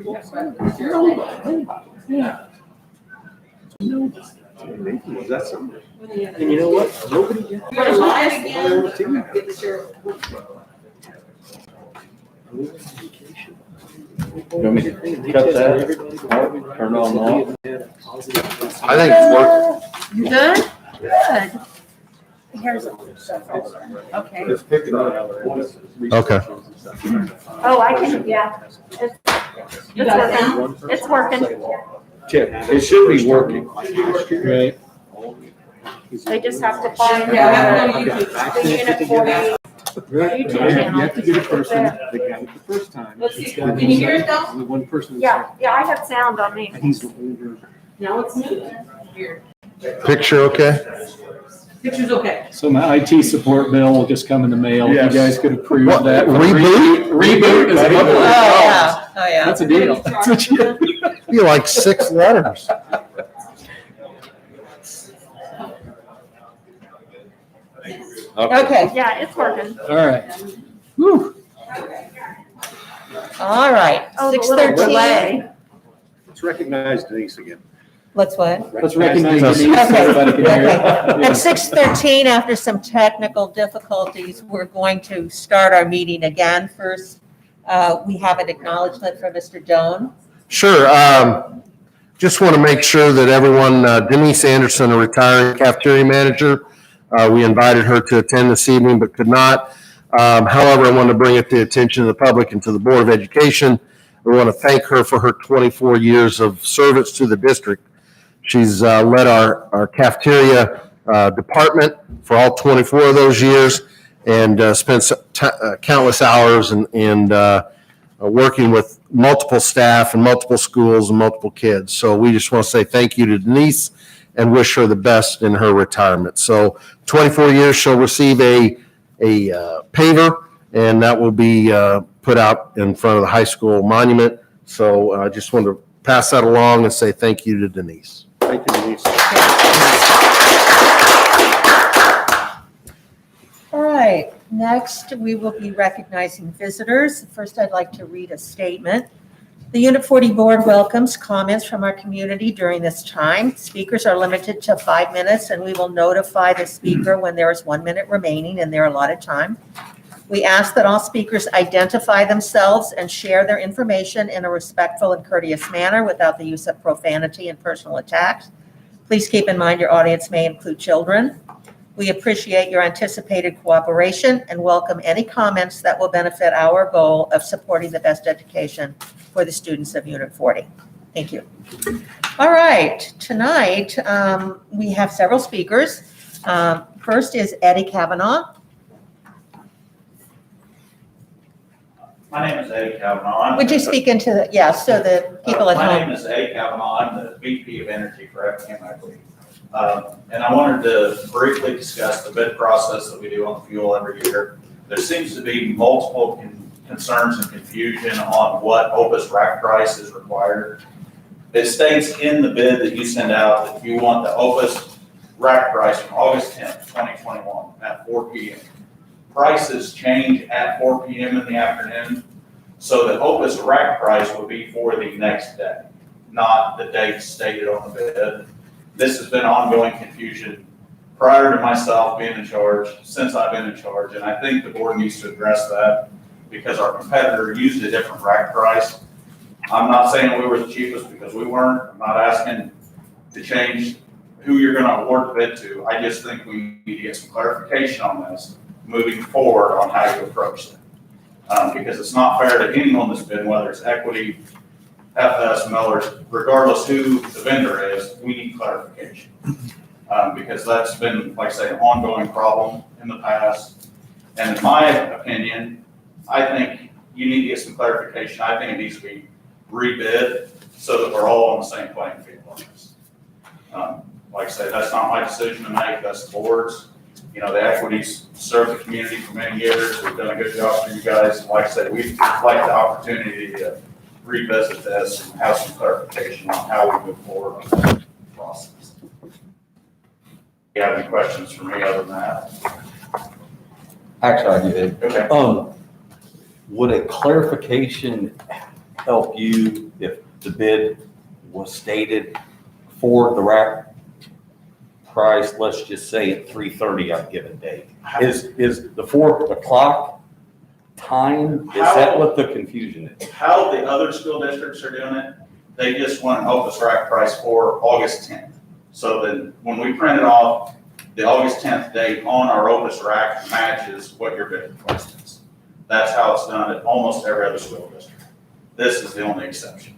Yeah. Was that something? And you know what? Nobody did. You want me to cut that? Turn on off? I think it's working. You good? Good. Here's okay. It's picking up. Okay. Oh, I can, yeah. It's working. It's working. Check. It should be working. Right. They just have to find the unit 40. You have to get a person that got it the first time. Let's see. Can you hear it though? Only one person. Yeah, I have sound on me. And he's the older. Now it's moving. Here. Picture okay? Picture's okay. So my IT support bill will just come in the mail. Yes. You guys could approve What, that. reboot? Reboot is Oh, $100. Oh, yeah. That's a deal. That's what you. You're like 6 letters. Okay, Yeah, it's working. All right. Whew. all right. Oh, the little 6:13. delay. Let's recognize Denise again. Let's what? Let's recognize Denise. Denise so everybody can hear Okay. it. At 6:13, after some technical difficulties, we're going to start our meeting again. First, we have an acknowledgement from Mr. Doan. Sure. Just want to make sure that everyone, Denise Anderson, a retiring cafeteria manager, we invited her to attend this evening but could not. However, I want to bring it to the attention of the public and to the Board of Education. We want to thank her for her 24 years of service to the district. She's led our cafeteria department for all 24 of those years and spent countless hours and working with multiple staff and multiple schools and multiple kids. So we just want to say thank you to Denise and wish her the best in her retirement. So 24 years, she'll receive a paver, and that will be put out in front of the high school monument. So I just wanted to pass that along and say thank you to Denise. Thank you, Denise. All right, next we will be recognizing visitors. First, I'd like to read a statement. The Unit 40 Board welcomes comments from our community during this time. Speakers are limited to 5 minutes, and we will notify the speaker when there is 1 minute remaining in their allotted time. We ask that all speakers identify themselves and share their information in a respectful and courteous manner without the use of profanity and personal attacks. Please keep in mind your audience may include children. We appreciate your anticipated cooperation and welcome any comments that will benefit our goal of supporting the best education for the students of Unit 40. Thank you. All right, tonight we have several speakers. First is Eddie Kavanaugh. My name is Eddie Kavanaugh. Would you speak into the, yeah, so the people at My name home. is Eddie Kavanaugh. I'm the VP of Energy for Effingham, I believe. And I wanted to briefly discuss the bid process that we do on fuel every year. There seems to be multiple concerns and confusion on what Opus rack price is required. It states in the bid that you send out that you want the Opus rack price from August 10th, 2021 at 4 p.m. Prices change at 4 p.m. in the afternoon, so the Opus rack price will be for the next day, not the date stated on the bid. This has been ongoing confusion prior to myself being in charge, since I've been in charge, and I think the board needs to address that because our competitor used a different rack price. I'm not saying we were the cheapest because we weren't. I'm not asking to change who you're going to award the bid to. I just think we need to get some clarification on this moving forward on how you approach that. Because it's not fair to anyone that's bid, whether it's Equity, FS, Millers, regardless who the vendor is, we need clarification. Because that's been, like I say, an ongoing problem in the past. And in my opinion, I think you need to get some clarification. I think it needs to be rebid so that we're all on the same playing field on this. Like I say, that's not my decision to make, that's the board's. You know, the Equities served the community for many years. We've done a good job for you guys. And like I said, we'd like the opportunity to revisit this and have some clarification on how we move forward on that process. Do you have any questions for me other than that? Actually, I did. Okay. Would a clarification help you if the bid was stated for the rack price, let's just say at 3:30 on a given day? Is the 4 o'clock time, is that what the confusion is? How the other school districts are doing it, they just want an Opus rack price for August 10th. So then when we print it off, the August 10th date on our Opus rack matches what your bid request is. That's how it's done at almost every other school district. This is the only exception.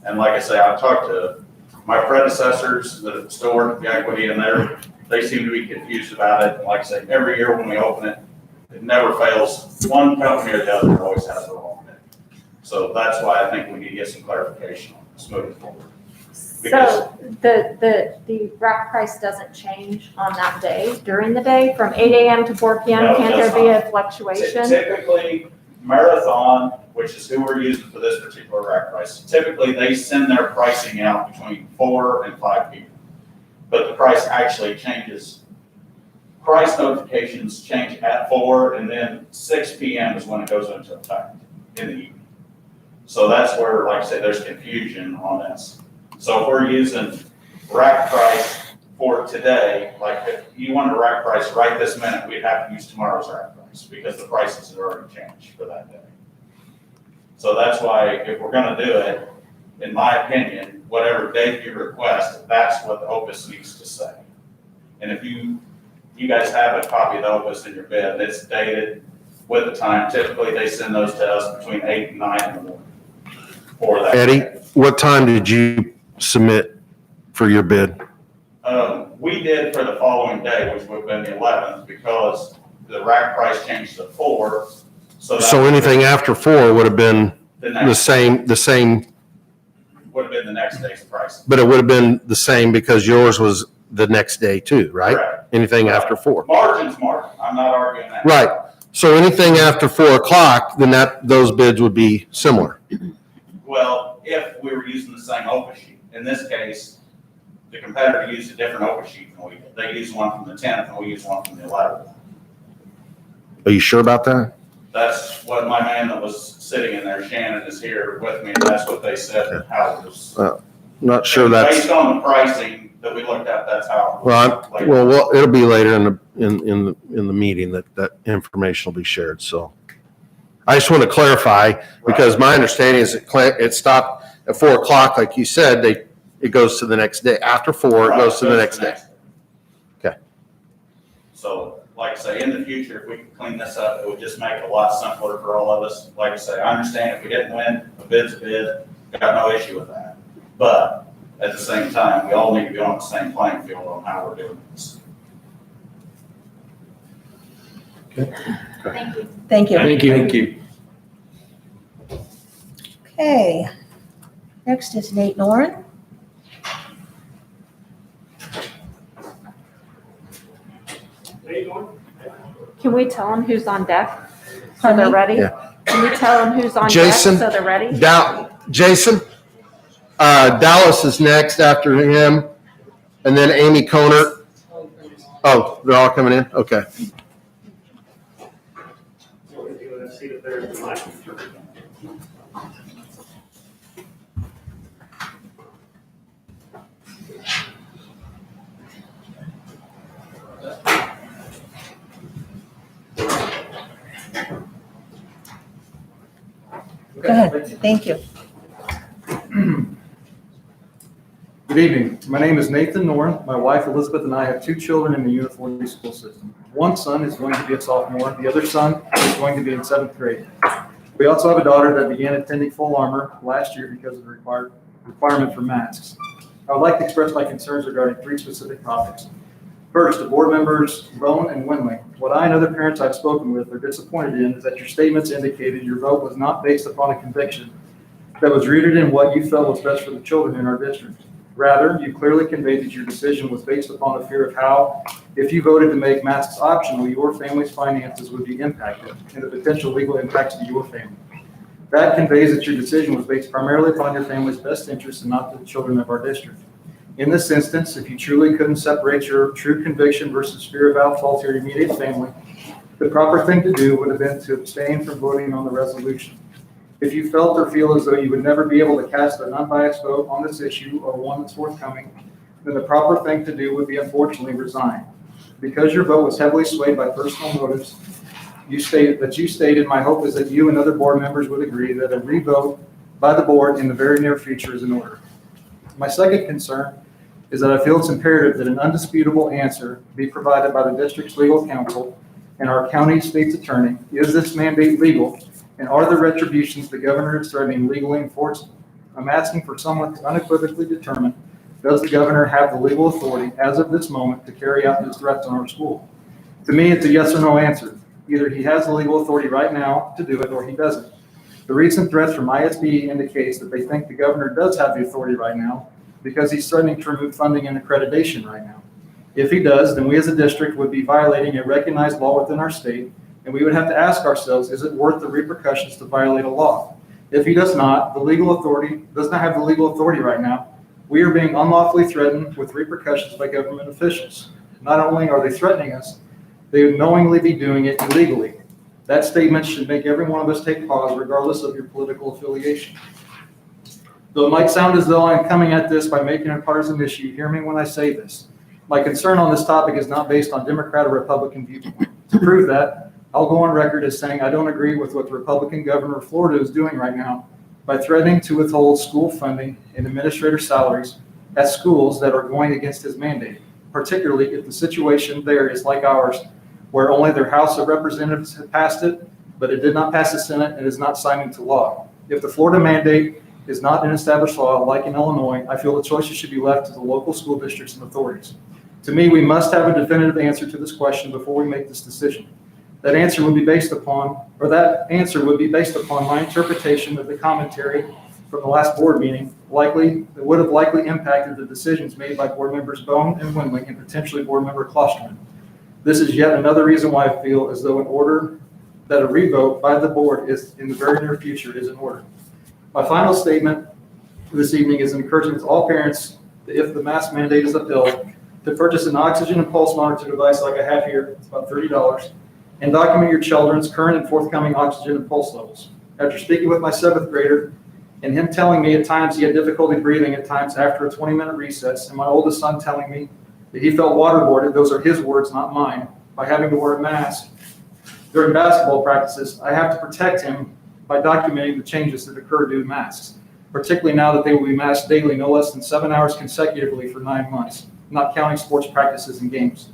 And like I say, I've talked to my predecessors that still work the equity in there. They seem to be confused about it. And like I say, every year when we open it, it never fails. One company or the other always has the wrong bid. So that's why I think we need to get some clarification on this moving forward. So the rack price doesn't change on that day, during the day, from 8 AM to 4 PM? No, Can't there that's be a not. fluctuation? Typically, Marathon, which is who we're using for this particular rack price, typically they send their pricing out between 4 and 5 people. But the price actually changes. Price notifications change at 4, and then 6 PM is when it goes into effect in the evening. So that's where, like I said, there's confusion on this. So if we're using rack price for today, like if you want a rack price right this minute, we'd have to use tomorrow's rack price because the prices have already changed for that day. So that's why if we're gonna do it, in my opinion, whatever date you request, that's what the Opus needs to say. And if you guys have a copy of the Opus in your bid, it's dated with the time. Typically, they send those to us between 8 and 9 in the morning for that. Eddie, what time did you submit for your bid? We did for the following day, which would have been the 11th, because the rack price changed to 4. So anything after 4 would have been the the next same, would have been the next day's price. but it would have been the same because yours was the next day too, right? Correct. Anything after 4. Margin's margin. I'm not arguing that. Right. So anything after 4 o'clock, then those bids would be similar. Well, if we were using the same Opus sheet. In this case, the competitor used a different Opus sheet than we did. They used one from the 10th and we used one from the 11th. Are you sure about that? That's what my man that was sitting in there, Shannon, is here with me, and that's what they said, how it was. Not sure that's, Based on the pricing that we looked at, that's how. well, it'll be later in the meeting that information will be shared, so. I just want to clarify, because my understanding is it stopped at 4 o'clock, like you said, it goes to the next day. After 4, it goes to the next day. Okay. So, like I say, in the future, if we could clean this up, it would just make it a lot simpler for all of us. Like I say, I understand if we didn't win, a bid's a bid, got no issue with that. But at the same time, we all need to be on the same playing field on how we're doing this. Thank you. Thank you. Thank you. Thank you. Okay. Next is Nate Noren. Can we tell them who's on deck so they're Pardon me? ready? Yeah. Can we tell them who's on deck Jason? so they're ready? Jason, Dallas is next after him, and then Amy Conert. Oh, they're all coming in? Okay. Go ahead. Thank you. Good evening. My name is Nathan Noren. My wife Elizabeth and I have 2 children in the Unit 40 school system. One son is going to be a sophomore. The other son is going to be in 7th grade. We also have a daughter that began attending full armor last year because of the requirement for masks. I would like to express my concerns regarding 3 specific topics. First, the board members, Roan and Winley. What I and other parents I've spoken with are disappointed in is that your statements indicated your vote was not based upon a conviction that was rooted in what you felt was best for the children in our district. Rather, you clearly conveyed that your decision was based upon a fear of how, if you voted to make masks optional, your family's finances would be impacted and the potential legal impacts to your family. That conveys that your decision was based primarily upon your family's best interests and not the children of our district. In this instance, if you truly couldn't separate your true conviction versus fear of outfall to your immediate family, the proper thing to do would have been to abstain from voting on the resolution. If you felt or feel as though you would never be able to cast an unbiased vote on this issue or one that's forthcoming, then the proper thing to do would be unfortunately resign. Because your vote was heavily swayed by personal motives, you stated, my hope is that you and other board members would agree that a revote by the board in the very near future is in order. My second concern is that I feel it's imperative that an undisputable answer be provided by the district's legal counsel and our county state's attorney. Is this mandate legal? And are the retributions the governor is threatening legally enforceable? I'm asking for someone to unequivocally determine, does the governor have the legal authority as of this moment to carry out his threats on our school? To me, it's a yes or no answer. Either he has the legal authority right now to do it or he doesn't. The recent threats from ISB indicates that they think the governor does have the authority right now because he's threatening to remove funding and accreditation right now. If he does, then we as a district would be violating a recognized law within our state, and we would have to ask ourselves, is it worth the repercussions to violate a law? If he does not, does not have the legal authority right now, we are being unlawfully threatened with repercussions by government officials. Not only are they threatening us, they would knowingly be doing it illegally. That statement should make every one of us take pause regardless of your political affiliation. Though it might sound as though I'm coming at this by making a partisan issue, hear me when I say this. My concern on this topic is not based on Democrat or Republican viewpoint. To prove that, I'll go on record as saying I don't agree with what the Republican governor of Florida is doing right now by threatening to withhold school funding and administrator salaries at schools that are going against his mandate, particularly if the situation there is like ours, where only their House of Representatives have passed it, but it did not pass the Senate and is not signed into law. If the Florida mandate is not an established law, like in Illinois, I feel the choices should be left to the local school districts and authorities. To me, we must have a definitive answer to this question before we make this decision. That answer would be based upon my interpretation of the commentary from the last board meeting, that would have likely impacted the decisions made by board members Bone and Windling and potentially board member Klosterman. This is yet another reason why I feel as though that a revote by the board is in the very near future is in order. My final statement this evening is an encouragement to all parents that if the mask mandate is upheld, to purchase an oxygen and pulse monitor device like I have here, it's about $30, and document your children's current and forthcoming oxygen and pulse levels. After speaking with my 7th grader and him telling me at times he had difficulty breathing at times after a 20-minute recess, and my oldest son telling me that he felt waterboarded, those are his words, not mine, by having to wear a mask during basketball practices, I have to protect him by documenting the changes that occur due to masks, particularly now that they will be masked daily, no less than 7 hours consecutively for 9 months, not counting sports practices and games.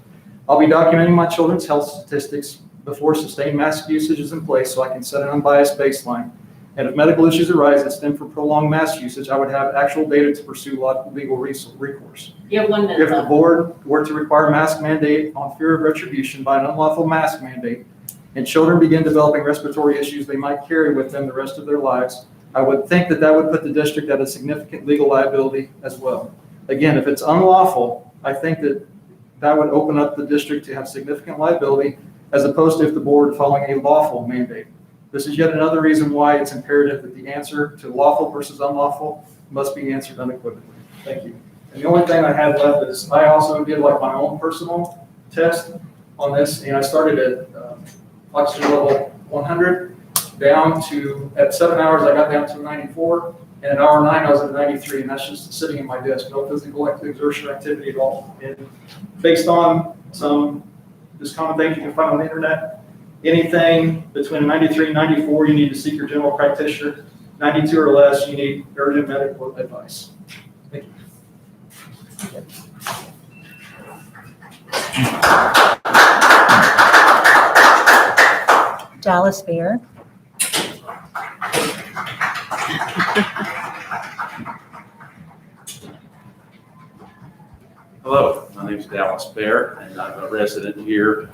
I'll be documenting my children's health statistics before sustained mask usage is in place so I can set an unbiased baseline. And if medical issues arise that stem from prolonged mask usage, I would have actual data to pursue legal recourse. You have 1 minute If the left. board were to require mask mandate on fear of retribution by an unlawful mask mandate, and children begin developing respiratory issues they might carry with them the rest of their lives, I would think that would put the district at a significant legal liability as well. Again, if it's unlawful, I think that would open up the district to have significant liability as opposed to if the board following a lawful mandate. This is yet another reason why it's imperative that the answer to lawful versus unlawful must be answered unequivocally. Thank you. And the only thing I have left is I also did like my own personal test on this, and I started at oxygen level 100 down to, at 7 hours, I got down to 94, and at hour 9, I was at 93, and that's just sitting in my desk, no physical exertion activity at all. And based on some just common things you can find on the internet, anything between 93 and 94, you need to seek your general practitioner. 92 or less, you need urgent medical advice. Thank you. Dallas Bear. Hello, my name is Dallas Bear, and I'm a resident here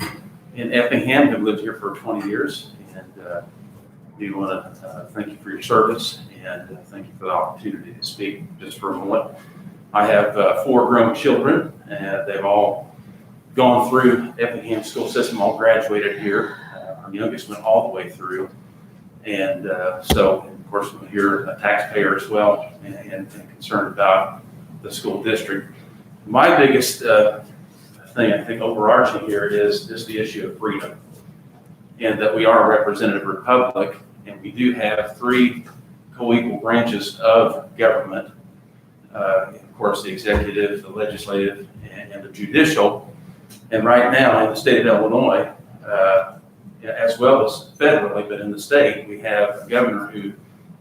in Effingham, who lived here for 20 years. And we want to thank you for your service, and thank you for the opportunity to speak just for a moment. I have 4 grown children, and they've all gone through Effingham school system, all graduated here. Our youngest went all the way through. And so, of course, you're a taxpayer as well, and concerned about the school district. My biggest thing, I think, overarching here is the issue of freedom, and that we are a representative republic, and we do have 3 co-equal branches of government. Of course, the executive, the legislative, and the judicial. And right now in the state of Illinois, as well as federally, but in the state, we have a governor who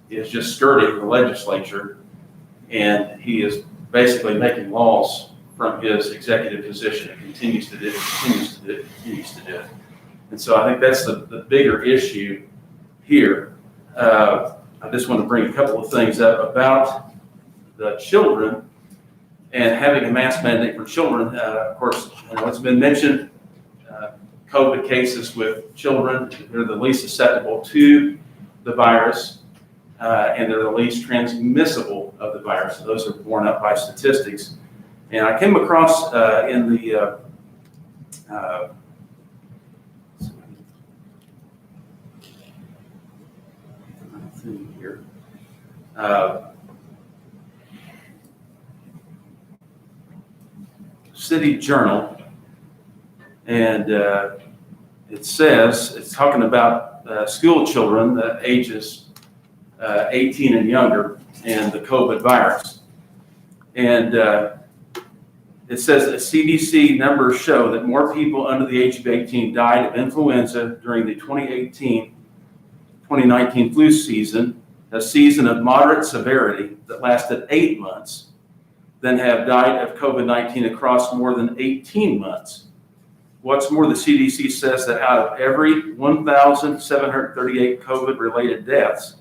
is just skirting the legislature, and he is basically making laws from his executive position and continues to do it. And so I think that's the bigger issue here. I just want to bring a couple of things up about the children and having a mask mandate for children. Of course, it's been mentioned, COVID cases with children, they're the least susceptible to the virus, and they're the least transmissible of the virus. So those are borne up by statistics. And I came across in the here. City Journal, and it says, it's talking about school children ages 18 and younger and the COVID virus. And it says that CDC numbers show that more people under the age of 18 died of influenza during the 2018-2019 flu season, a season of moderate severity that lasted 8 months, than have died of COVID-19 across more than 18 months. What's more, the CDC says that out of every 1,738 COVID-related deaths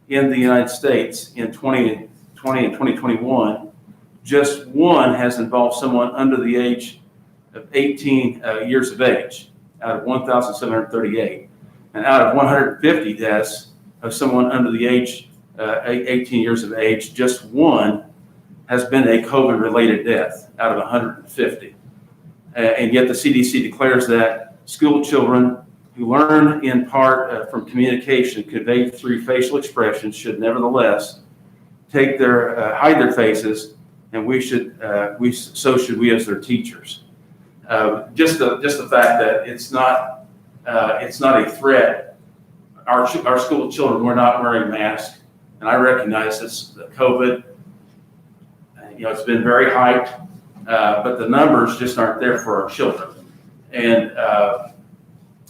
in the United States in 2020 and 2021, just one has involved someone under the age of 18 years of age, out of 1,738. And out of 150 deaths of someone under the age 18 years of age, just one has been a COVID-related death out of 150. And yet the CDC declares that school children who learn in part from communication conveyed through facial expressions should nevertheless hide their faces, and so should we as their teachers. Just the fact that it's not a threat. Our school children were not wearing masks, and I recognize this COVID. It's been very hyped, but the numbers just aren't there for our children. And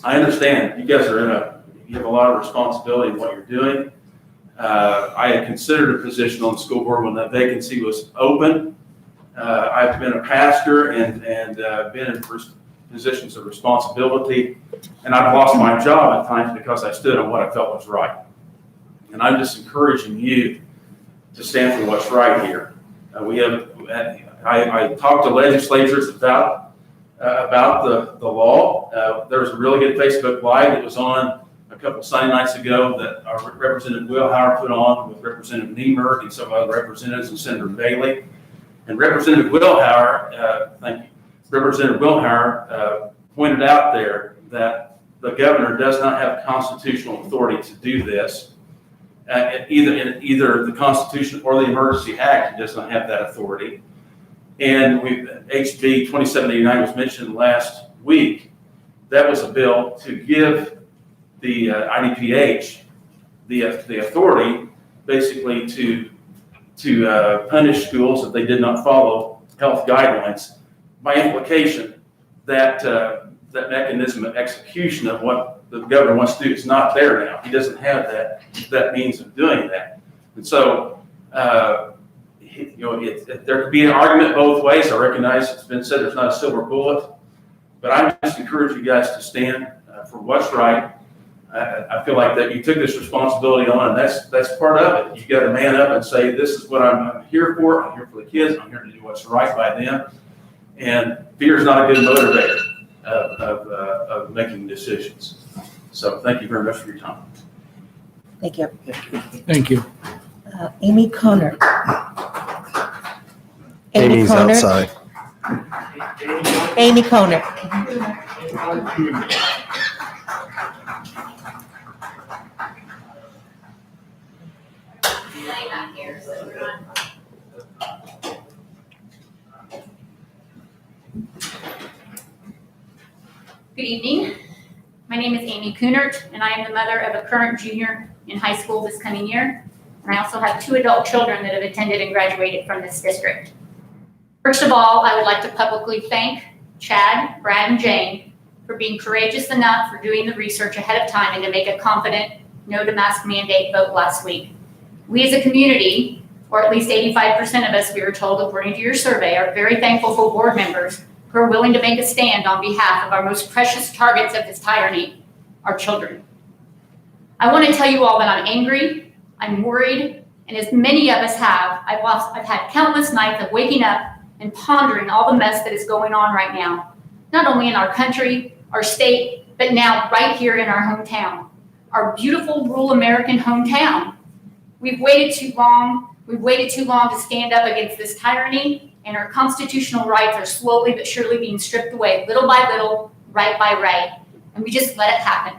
I understand you guys are you have a lot of responsibility in what you're doing. I had considered a position on the school board when that vacancy was open. I've been a pastor and been in positions of responsibility, and I've lost my job at times because I stood on what I felt was right. And I'm just encouraging you to stand for what's right here. I talked to legislators about the law. There was a really good Facebook Live that was on a couple Sunday nights ago that our Representative Wilhauer put on with Representative Niemer and some other representatives and Senator Bailey. And Representative Wilhauer, pointed out there that the governor does not have constitutional authority to do this. Either the Constitution or the Emergency Act does not have that authority. And HB 2789 was mentioned last week. That was a bill to give the IDPH the authority basically to punish schools if they did not follow health guidelines. By implication, that mechanism of execution of what the governor wants to do is not there now. He doesn't have that means of doing that. And so, there could be an argument both ways. I recognize it's been said there's not a silver bullet, but I just encourage you guys to stand for what's right. I feel like that you took this responsibility on, and that's part of it. You got to man up and say, this is what I'm here for. I'm here for the kids. I'm here to do what's right by them. And fear is not a good motivator of making decisions. So thank you very much for your time. Thank you. Thank you. Amy Conner. Amy's outside. Amy Conner. Good evening. My name is Amy Kunert, and I am the mother of a current junior in high school this coming year. And I also have 2 adult children that have attended and graduated from this district. First of all, I would like to publicly thank Chad, Brad, and Jane for being courageous enough for doing the research ahead of time and to make a confident no to mask mandate vote last week. We as a community, or at least 85% of us, we were told according to your survey, are very thankful for board members who are willing to make a stand on behalf of our most precious targets of this tyranny, our children. I want to tell you all that I'm angry, I'm worried, and as many of us have, I've had countless nights of waking up and pondering all the mess that is going on right now, not only in our country, our state, but now right here in our hometown, our beautiful rural American hometown. We've waited too long to stand up against this tyranny, and our constitutional rights are slowly but surely being stripped away, little by little, right by right, and we just let it happen.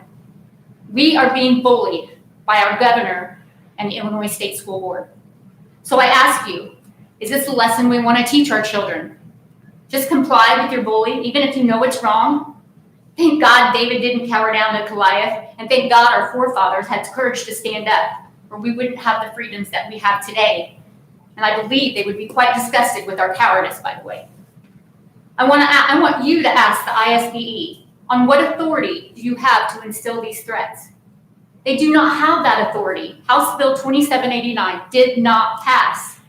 We are being bullied by our governor and the Illinois State School Board. So I ask you, is this a lesson we want to teach our children? Just comply with your bully, even if you know it's wrong? Thank God David didn't cower down to Goliath, and thank God our forefathers had courage to stand up, or we wouldn't have the freedoms that we have today. And I believe they would be quite disgusted with our cowardice, by the way. I want you to ask the ISBE, on what authority do you have to instill these threats? They do not have that authority. House Bill 2789 did not pass.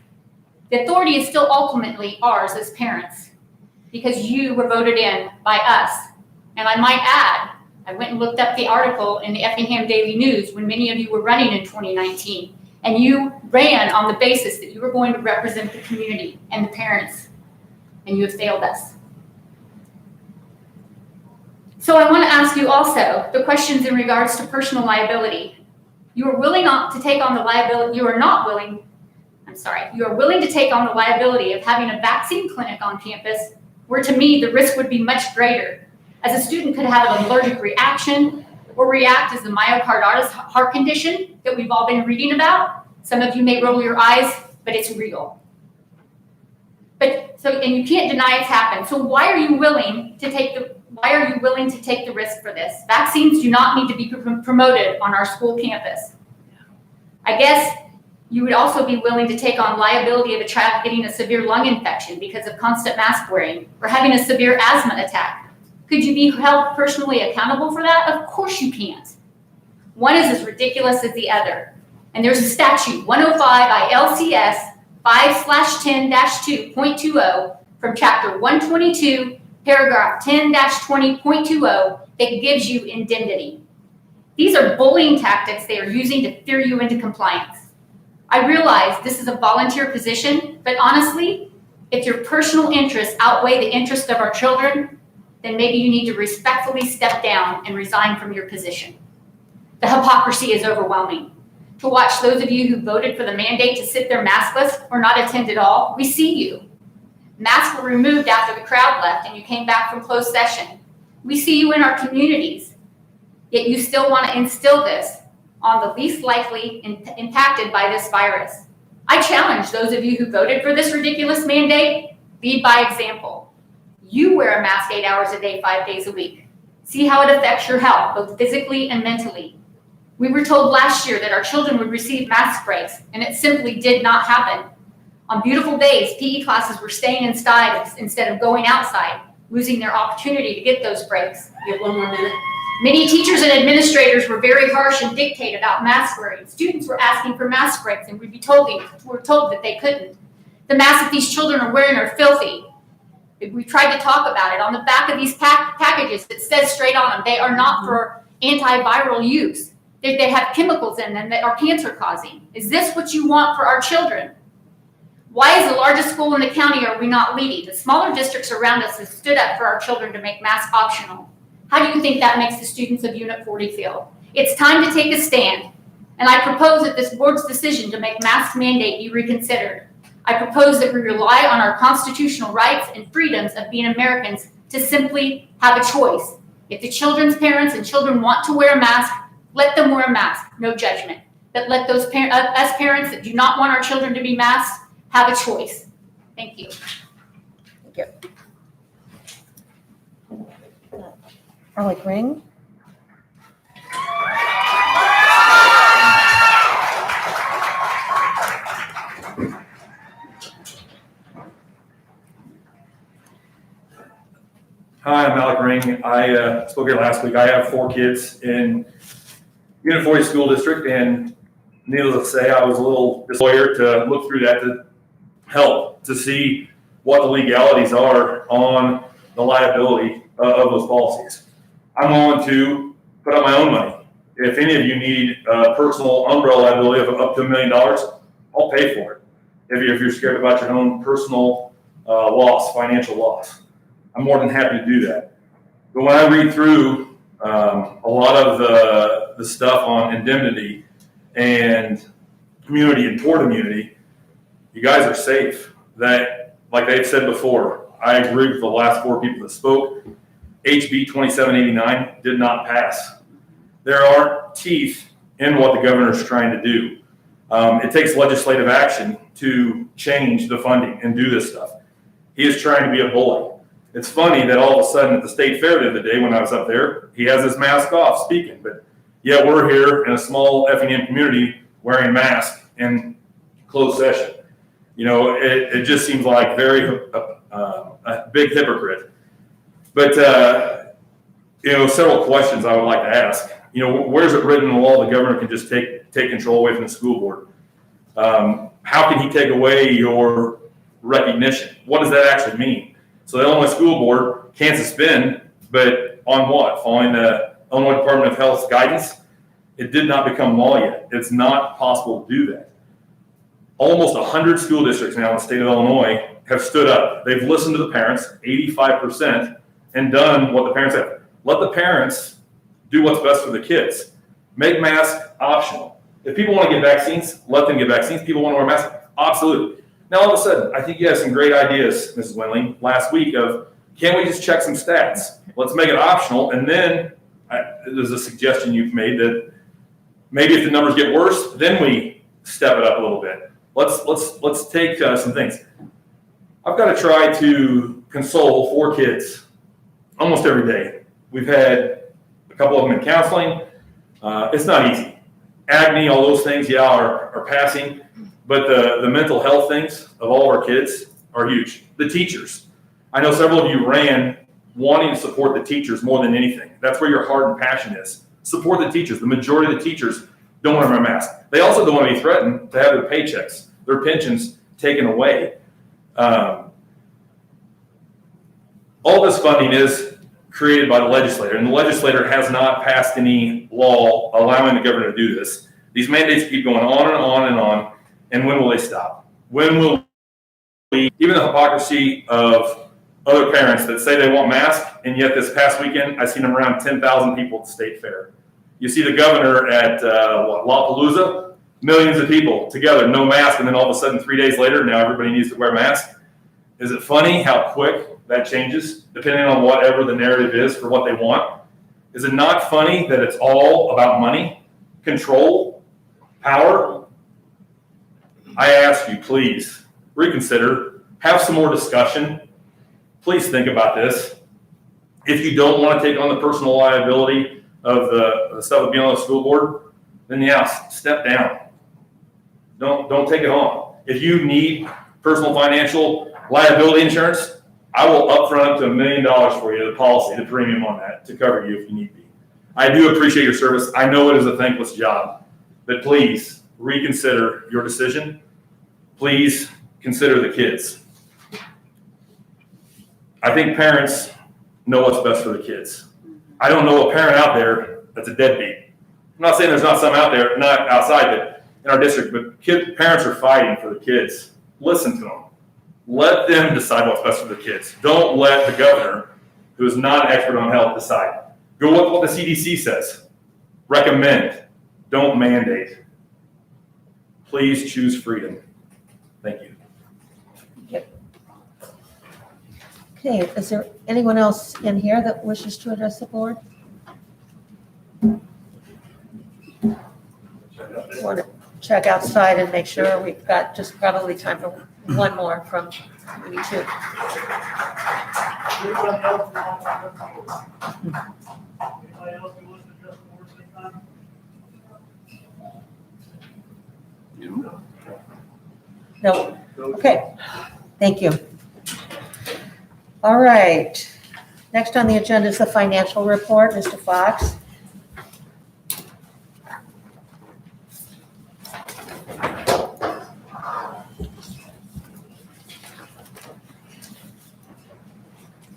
The authority is still ultimately ours as parents, because you were voted in by us. And I might add, I went and looked up the article in the Effingham Daily News when many of you were running in 2019, and you ran on the basis that you were going to represent the community and the parents, and you have failed us. So I want to ask you also the questions in regards to personal liability. You are willing to take on the liability, you are willing to take on the liability of having a vaccine clinic on campus, where to me the risk would be much greater, as a student could have an allergic reaction or react as the myocarditis heart condition that we've all been reading about. Some of you may roll your eyes, but it's real. And you can't deny it's happened. So why are you willing to take the risk for this? Vaccines do not need to be promoted on our school campus. I guess you would also be willing to take on liability of a child getting a severe lung infection because of constant mask wearing, or having a severe asthma attack. Could you be held personally accountable for that? Of course you can't. One is as ridiculous as the other. And there's a statute, 105 ILCS 5/10-2.20 from chapter 122, paragraph 10-20.20 that gives you indemnity. These are bullying tactics they are using to fear you into compliance. I realize this is a volunteer position, but honestly, if your personal interests outweigh the interests of our children, then maybe you need to respectfully step down and resign from your position. The hypocrisy is overwhelming. To watch those of you who voted for the mandate to sit there maskless or not attend at all, we see you. Masks were removed after the crowd left and you came back from closed session. We see you in our communities, yet you still want to instill this on the least likely impacted by this virus. I challenge those of you who voted for this ridiculous mandate, lead by example. You wear a mask 8 hours a day, 5 days a week. See how it affects your health, both physically and mentally. We were told last year that our children would receive mask breaks, and it simply did not happen. On beautiful days, PE classes were staying inside instead of going outside, losing their opportunity to get those breaks. You have 1 more minute. Many teachers and administrators were very harsh and dictate about mask wearing. Students were asking for mask breaks, and we're told that they couldn't. The masks that these children are wearing are filthy. We tried to talk about it. On the back of these packages, it says straight on them, they are not for antiviral use. They have chemicals in them that are cancer causing. Is this what you want for our children? Why, as the largest school in the county, are we not leading? The smaller districts around us have stood up for our children to make masks optional. How do you think that makes the students of Unit 40 feel? It's time to take a stand. And I propose that this board's decision to make mask mandate be reconsidered. I propose that we rely on our constitutional rights and freedoms of being Americans to simply have a choice. If the children's parents and children want to wear a mask, let them wear a mask, no judgment. But let those us parents that do not want our children to be masked have a choice. Thank you. Alec Ring. Hi, I'm Alec Ring. I spoke here last week. I have 4 kids in Unit 40 School District, and needless to say, I was a little lawyer to look through that to help to see what the legalities are on the liability of those policies. I'm willing to put up my own money. If any of you need personal umbrella liability of up to $1 million, I'll pay for it. If you're scared about your own personal loss, financial loss, I'm more than happy to do that. But when I read through a lot of the stuff on indemnity and community and tort immunity, you guys are safe. That, like they've said before, I agree with the last 4 people that spoke. HB 2789 did not pass. There aren't teeth in what the governor's trying to do. It takes legislative action to change the funding and do this stuff. He is trying to be a bully. It's funny that all of a sudden at the state fair the other day when I was up there, he has his mask off speaking, but yet we're here in a small Effingham community wearing masks in closed session. You know, it just seems like a big hypocrite. But, several questions I would like to ask. Where's it written in the law the governor can just take control away from the school board? How can he take away your recognition? What does that actually mean? So the Illinois School Board can suspend, but on what? Following the Illinois Department of Health's guidance? It did not become law yet. It's not possible to do that. Almost 100 school districts now in the state of Illinois have stood up. They've listened to the parents, 85%, and done what the parents have. Let the parents do what's best for the kids. Make masks optional. If people want to get vaccines, let them get vaccines. People want to wear masks, absolutely. Now, all of a sudden, I think you have some great ideas, Mrs. Winling, last week of, can't we just check some stats? Let's make it optional. And then there's a suggestion you've made that maybe if the numbers get worse, then we step it up a little bit. Let's take some things. I've got to try to console 4 kids almost every day. We've had a couple of them in counseling. It's not easy. Agony, all those things, are passing. But the mental health things of all of our kids are huge. The teachers. I know several of you ran wanting to support the teachers more than anything. That's where your heart and passion is. Support the teachers. The majority of the teachers don't want to wear a mask. They also don't want to be threatened to have their paychecks, their pensions taken away. All this funding is created by the legislator, and the legislator has not passed any law allowing the governor to do this. These mandates keep going on and on and on. And when will they stop? When will we, even the hypocrisy of other parents that say they want masks, and yet this past weekend, I've seen around 10,000 people at the state fair. You see the governor at Lollapalooza, millions of people together, no mask, and then all of a sudden 3 days later, now everybody needs to wear masks. Is it funny how quick that changes, depending on whatever the narrative is for what they want? Is it not funny that it's all about money, control, power? I ask you, please reconsider, have some more discussion. Please think about this. If you don't want to take on the personal liability of the stuff of being on the school board, then step down. Don't take it on. If you need personal financial liability insurance, I will upfront up to $1 million for you, the policy, the premium on that to cover you if you need be. I do appreciate your service. I know it is a thankless job, but please reconsider your decision. Please consider the kids. I think parents know what's best for the kids. I don't know a parent out there that's a deadbeat. I'm not saying there's not some out there, not outside, but in our district, but parents are fighting for the kids. Listen to them. Let them decide what's best for the kids. Don't let the governor, who is not an expert on health, decide. Go with what the CDC says. Recommend. Don't mandate. Please choose freedom. Thank you. Okay, is there anyone else in here that wishes to address the board? Want to check outside and make sure we've got just probably time for one more from maybe 2. No. Okay. Thank you. All right. Next on the agenda is the financial report. Mr. Fox.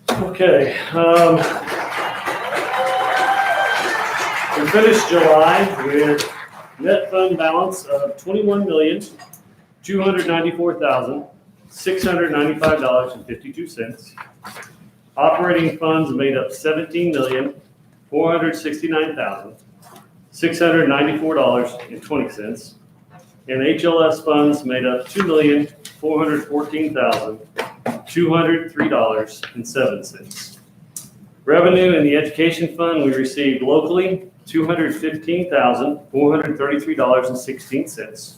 Okay, we finished July with net fund balance of $21,294,695.52. Operating funds made up $17,469,694.20. And HLS funds made up $2,414,203.07. Revenue in the education fund, we received locally $215,433.16.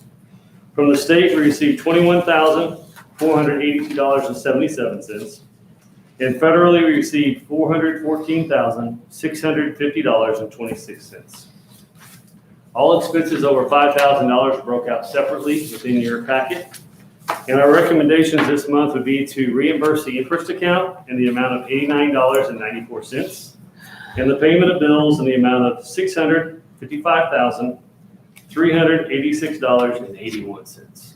From the state, we received $21,482.77. And federally, we received $414,650.26. All expenses over $5,000 broke out separately within your packet. And our recommendations this month would be to reimburse the interest account in the amount of $89.94, and the payment of bills in the amount of $655,386.81.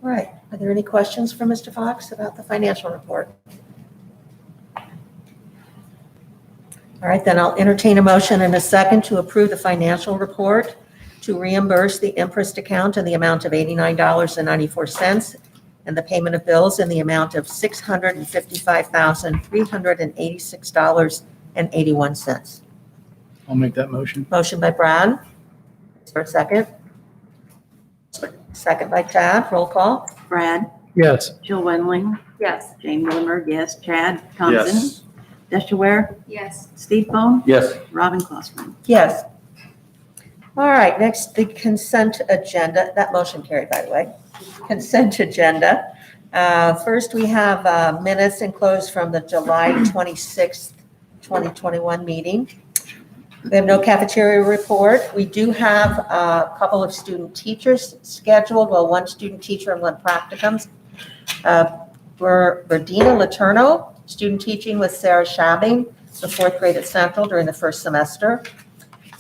All right. Are there any questions for Mr. Fox about the financial report? All right, then I'll entertain a motion in a second to approve the financial report to reimburse the interest account in the amount of $89.94 and the payment of bills in the amount of $655,386.81. I'll make that motion. Motion by Brad. Is there a second? Second by Chad. Roll call. Brad, Yes. Jill Wendling, Yes. Jane Wilmer, yes. Chad Thompson, Desha Ware, Yes. Steve Bone, Yes. Robin Klossman. Yes. All right, next, the consent agenda. That motion carried, by the way. Consent agenda. First, we have minutes enclosed from the July 26th, 2021 meeting. We have no cafeteria report. We do have a couple of student teachers scheduled, well, one student teacher and one practicum. For Verdina Letourneau, student teaching with Sarah Shabbing, the fourth grade at Central during the first semester.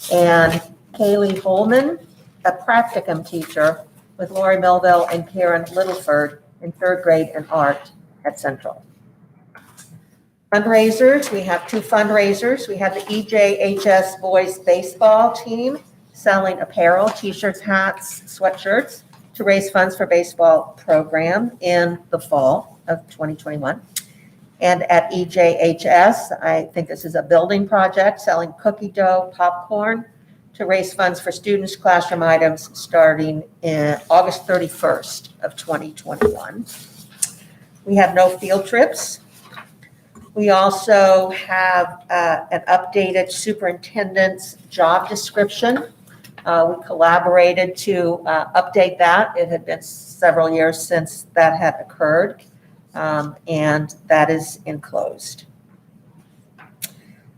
And Kaylee Holman, a practicum teacher with Lori Melville and Karen Littleford in third grade in art at Central. Fundraisers, we have two fundraisers. We have the EJHS boys baseball team selling apparel, t-shirts, hats, sweatshirts to raise funds for baseball program in the fall of 2021. And at EJHS, I think this is a building project, selling cookie dough, popcorn to raise funds for students' classroom items starting in August 31st of 2021. We have no field trips. We also have an updated superintendent's job description. We collaborated to update that. It had been several years since that had occurred, and that is enclosed.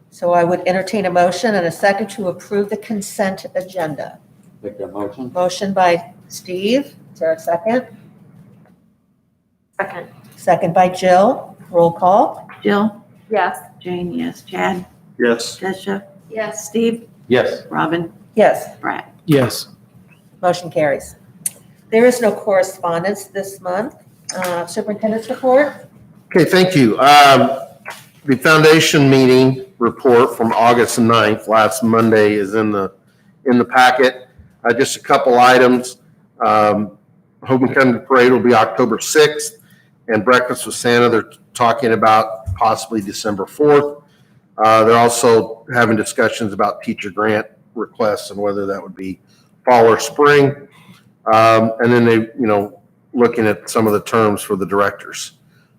So I would entertain a motion and a second to approve the consent agenda. Make that motion. Motion by Steve. Is there a second? Second. Second by Jill. Roll call. Jill, Yes. Jane, yes. Chad, Yes. Desha, Yes. Steve, Yes. Robin, Yes. Brad. Yes. Motion carries. There is no correspondence this month. Superintendent's report. Okay, thank you. The foundation meeting report from August 9th, last Monday, is in the packet. Just a couple items. Homecoming parade will be October 6th, and breakfast with Santa, they're talking about possibly December 4th. They're also having discussions about teacher grant requests and whether that would be fall or spring. And then they, looking at some of the terms for the directors.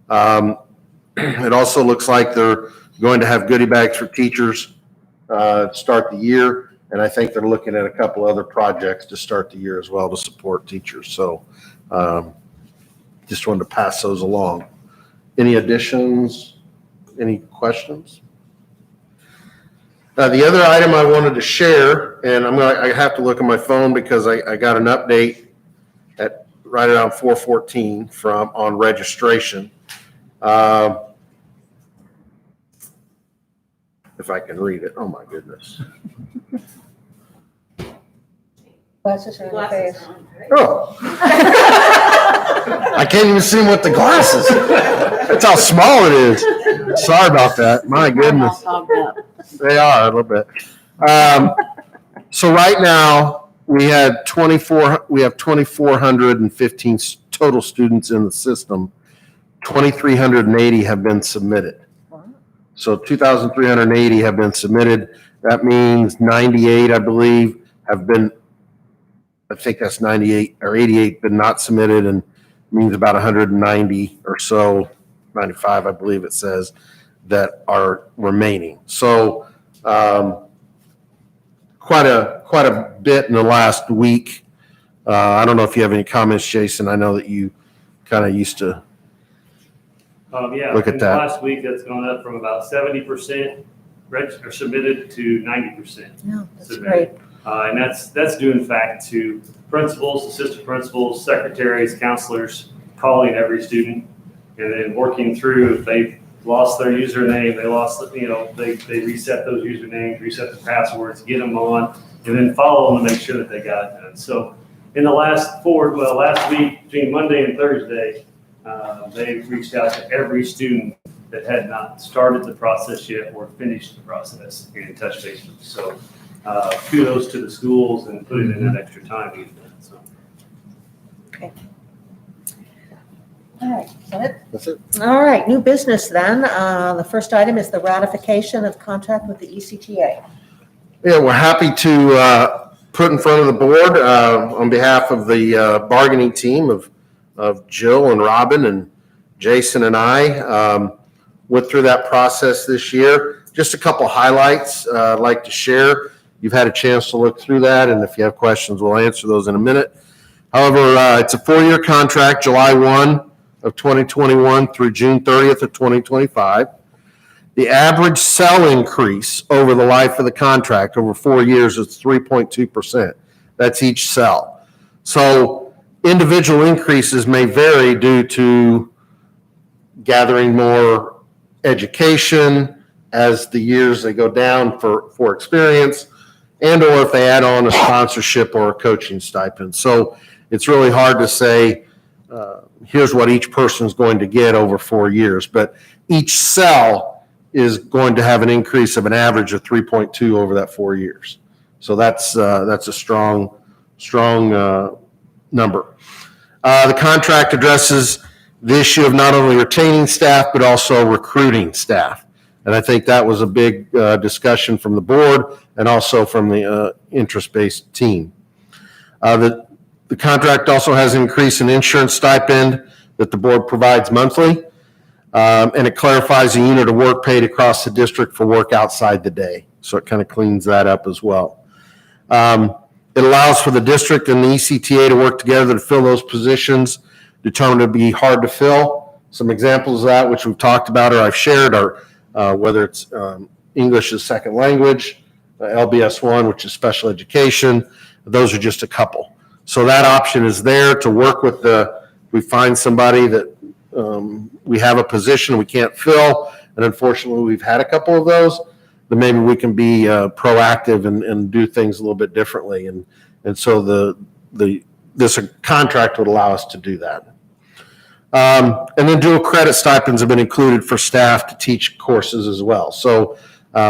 It also looks like they're going to have goodie bags for teachers to start the year. And I think they're looking at a couple other projects to start the year as well to support teachers. So just wanted to pass those along. Any additions? Any questions? The other item I wanted to share, and I have to look at my phone because I got an update at right around 4:14 on registration. if I can read it. Oh, my goodness. Glasses on your face. Oh. I can't even see them with the glasses. That's how small it is. Sorry about that. My goodness. All fogged up. They are a little bit. So right now, we have 2,415 total students in the system. 2,380 have been submitted. So 2,380 have been submitted. That means 98, I believe, have been, I think that's 98 or 88 been not submitted, and means about 190 or so, 95, I believe it says, that are remaining. So quite a bit in the last week. I don't know if you have any comments, Jason. I know that you kind of used to Yeah, look at in that. the last week, that's gone up from about 70% or submitted to 90%. No, that's submitted. great. And that's due in fact to principals, assistant principals, secretaries, counselors, calling every student and then working through if they've lost their username, they reset those usernames, reset the passwords, get them on, and then follow them to make sure that they got it done. So in the last week, between Monday and Thursday, they reached out to every student that had not started the process yet or finished the process and touched base with them. So kudos to the schools and putting in that extra time to get done. So. All right, is that it? That's it. All right, new business then. The first item is the ratification of contract with the ECTA. Yeah, we're happy to put in front of the board on behalf of the bargaining team of Jill and Robin and Jason and I went through that process this year. Just a couple highlights I'd like to share. You've had a chance to look through that, and if you have questions, we'll answer those in a minute. However, it's a 4-year contract, July 1 of 2021 through June 30th of 2025. The average sell increase over the life of the contract over 4 years is 3.2%. That's each sell. So individual increases may vary due to gathering more education as the years they go down for experience, and or if they add on a sponsorship or a coaching stipend. So it's really hard to say, here's what each person is going to get over 4 years, but each sell is going to have an increase of an average of 3.2 over that 4 years. So that's a strong number. The contract addresses the issue of not only retaining staff, but also recruiting staff. And I think that was a big discussion from the board and also from the interest-based team. The contract also has an increase in insurance stipend that the board provides monthly. And it clarifies the unit of work paid across the district for work outside the day. So it kind of cleans that up as well. It allows for the district and the ECTA to work together to fill those positions determined to be hard to fill. Some examples of that, which we've talked about or I've shared, are whether it's English as second language, LBS 1, which is special education. Those are just a couple. So that option is there to work with we find somebody that we have a position we can't fill, and unfortunately we've had a couple of those, then maybe we can be proactive and do things a little bit differently. And so this contract would allow us to do that. And then dual credit stipends have been included for staff to teach courses as well. So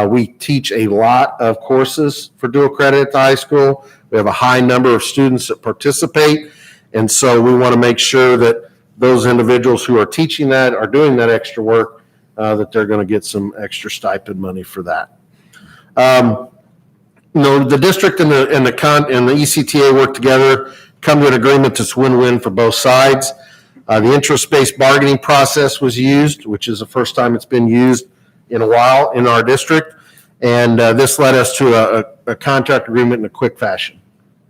we teach a lot of courses for dual credit at the high school. We have a high number of students that participate. And so we want to make sure that those individuals who are teaching that are doing that extra work, that they're going to get some extra stipend money for that. The district and the ECTA work together, come to an agreement that's win-win for both sides. The interest-based bargaining process was used, which is the first time it's been used in a while in our district. And this led us to a contract agreement in a quick fashion.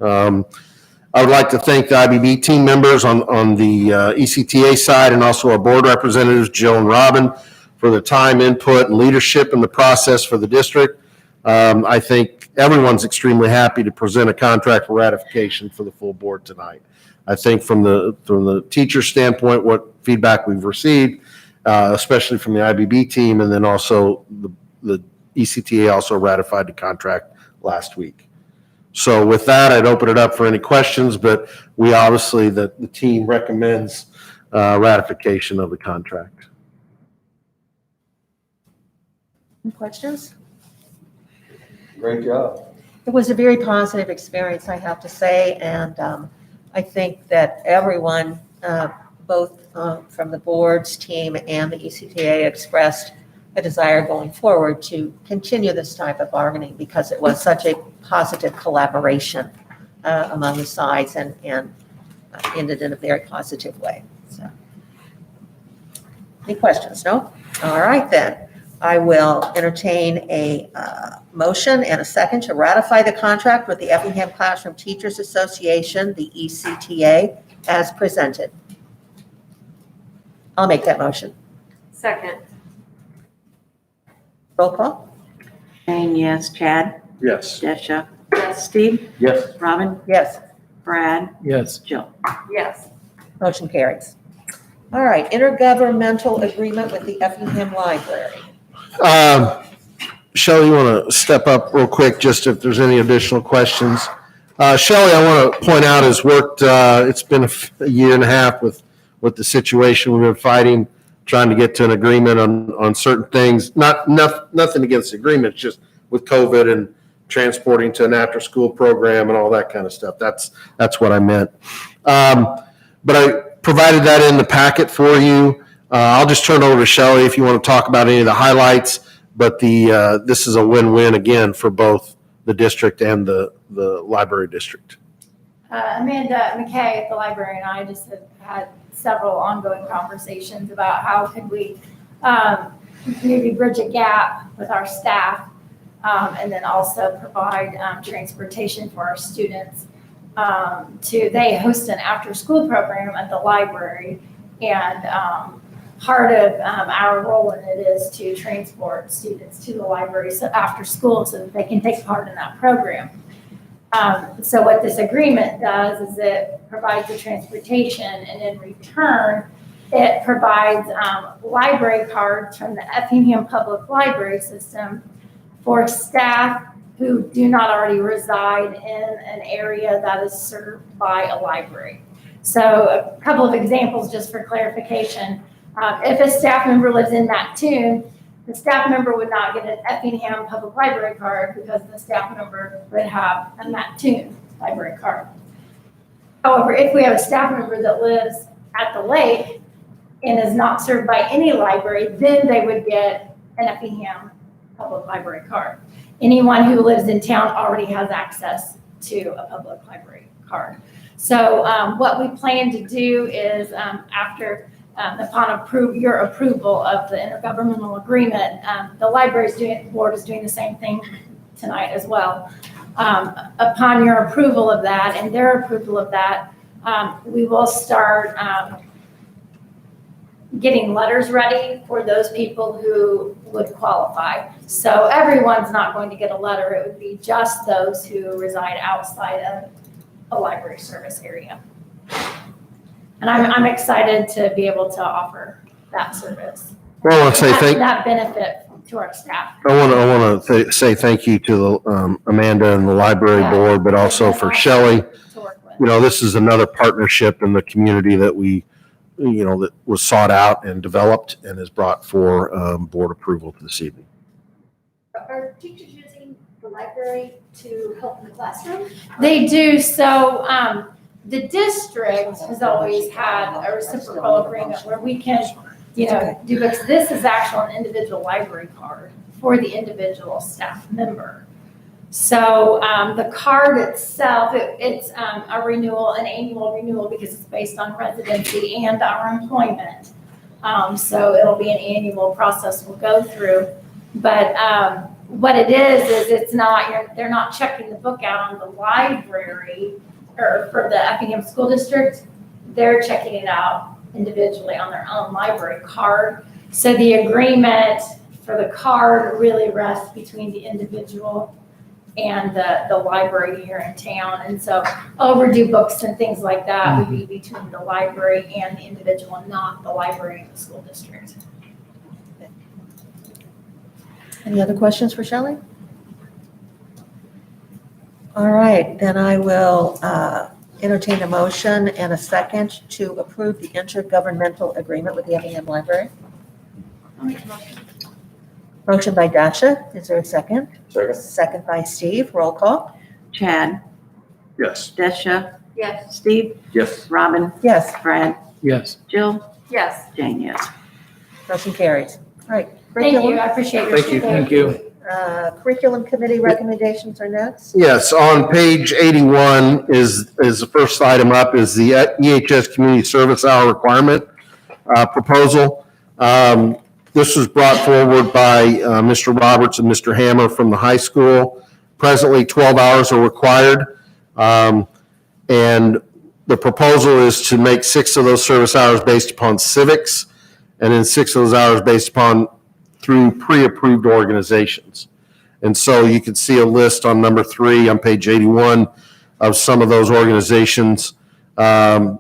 I would like to thank the IBB team members on the ECTA side and also our board representatives, Jill and Robin, for their time, input, and leadership in the process for the district. I think everyone's extremely happy to present a contract for ratification for the full board tonight. I think from the teacher standpoint, what feedback we've received, especially from the IBB team, and then also the ECTA also ratified the contract last week. So with that, I'd open it up for any questions, but we obviously, the team recommends ratification of the contract. Any questions? Great job. It was a very positive experience, I have to say, and I think that everyone, both from the board's team and the ECTA, expressed a desire going forward to continue this type of bargaining because it was such a positive collaboration among the sides and ended in a very positive way. So, any questions? No? All right, then. I will entertain a motion and a second to ratify the contract with the Effingham Classroom Teachers Association, the ECTA, as presented. I'll make that motion. Second. Roll call? Jane, yes. Chad? Yes. Desha? Yes. Steve? Yes. Robin? Yes. Brad? Yes. Jill? Yes. Motion carries. All right, intergovernmental agreement with the Effingham Library. Shelley, you want to step up real quick, just if there's any additional questions? Shelley, I want to point out, has worked, it's been a year and a half with the situation we've been fighting, trying to get to an agreement on certain things. Nothing against the agreement, it's just with COVID and transporting to an after-school program and all that kind of stuff. That's what I meant. But I provided that in the packet for you. I'll just turn it over to Shelley if you want to talk about any of the highlights, but this is a win-win again for both the district and the library district. Amanda McKay at the library and I just have had several ongoing conversations about how could we maybe bridge a gap with our staff and then also provide transportation for our students. They host an after-school program at the library, and part of our role in it is to transport students to the library after school so that they can take part in that program. So what this agreement does is it provides the transportation, and in return, it provides library cards from the Effingham Public Library System for staff who do not already reside in an area that is served by a library. So a couple of examples just for clarification. If a staff member lives in Mattoon, the staff member would not get an Effingham Public Library card because the staff member would have a Mattoon library card. However, if we have a staff member that lives at the lake and is not served by any library, then they would get an Effingham Public Library card. Anyone who lives in town already has access to a public library card. So what we plan to do is upon your approval of the intergovernmental agreement, the board is doing the same thing tonight as well. Upon your approval of that and their approval of that, we will start getting letters ready for those people who would qualify. So everyone's not going to get a letter. It would be just those who reside outside of a library service area. And I'm excited to be able to offer that service. Well, I want to say that benefit to our staff. I want to say thank you to Amanda and the library board, but also for Shelley. To work with. You know, this is another partnership in the community that that was sought out and developed and is brought for board approval this evening. Are teachers using the library to help in the classroom? They do. So the district has always had a reciprocal agreement where we can, do books. This is actually an individual library card for the individual staff member. So the card itself, it's a renewal, an annual renewal because it's based on residency and our employment. So it'll be an annual process we'll go through. But what it is it's not, they're not checking the book out on the library or for the Effingham School District. They're checking it out individually on their own library card. So the agreement for the card really rests between the individual and the library here in town. And so overdue books and things like that would be between the library and the individual, not the library and the school district. Any other questions for Shelley? All right, then I will entertain a motion and a second to approve the intergovernmental agreement with the Effingham Library. Motion by Dasha, is there a second? Second. Second by Steve, roll call. Chad, Yes. Desha, Yes. Steve, Yes. Robin, Yes, Brad, Yes. Jill, Yes. Jane, yes. motion carries. All right. Thank you, curriculum. I appreciate your. Thank you. Thank you. Curriculum committee recommendations are next. Yes, on page 81 is the first item up is the EHS Community Service Hour Requirement proposal. This was brought forward by Mr. Roberts and Mr. Hammer from the high school. Presently, 12 hours are required. And the proposal is to make 6 of those service hours based upon civics, and then 6 of those hours based upon through pre-approved organizations. And so you can see a list on number 3 on page 81 of some of those organizations that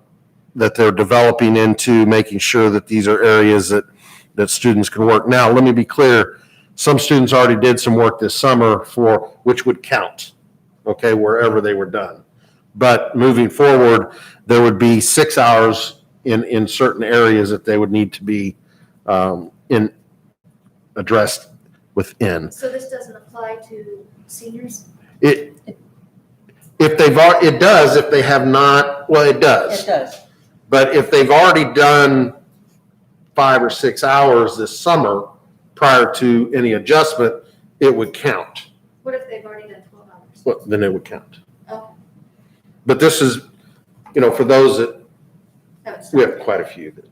they're developing into, making sure that these are areas that students can work. Now, let me be clear, some students already did some work this summer which would count, okay, wherever they were done. But moving forward, there would be 6 hours in certain areas that they would need to be addressed within. So this doesn't apply to seniors? It does if they have not, well, it does. It does. But if they've already done 5 or 6 hours this summer prior to any adjustment, it would count. What if they've already done 12 hours? Well, then it would count. Oh. But this is, for those that, That's we have quite a few that.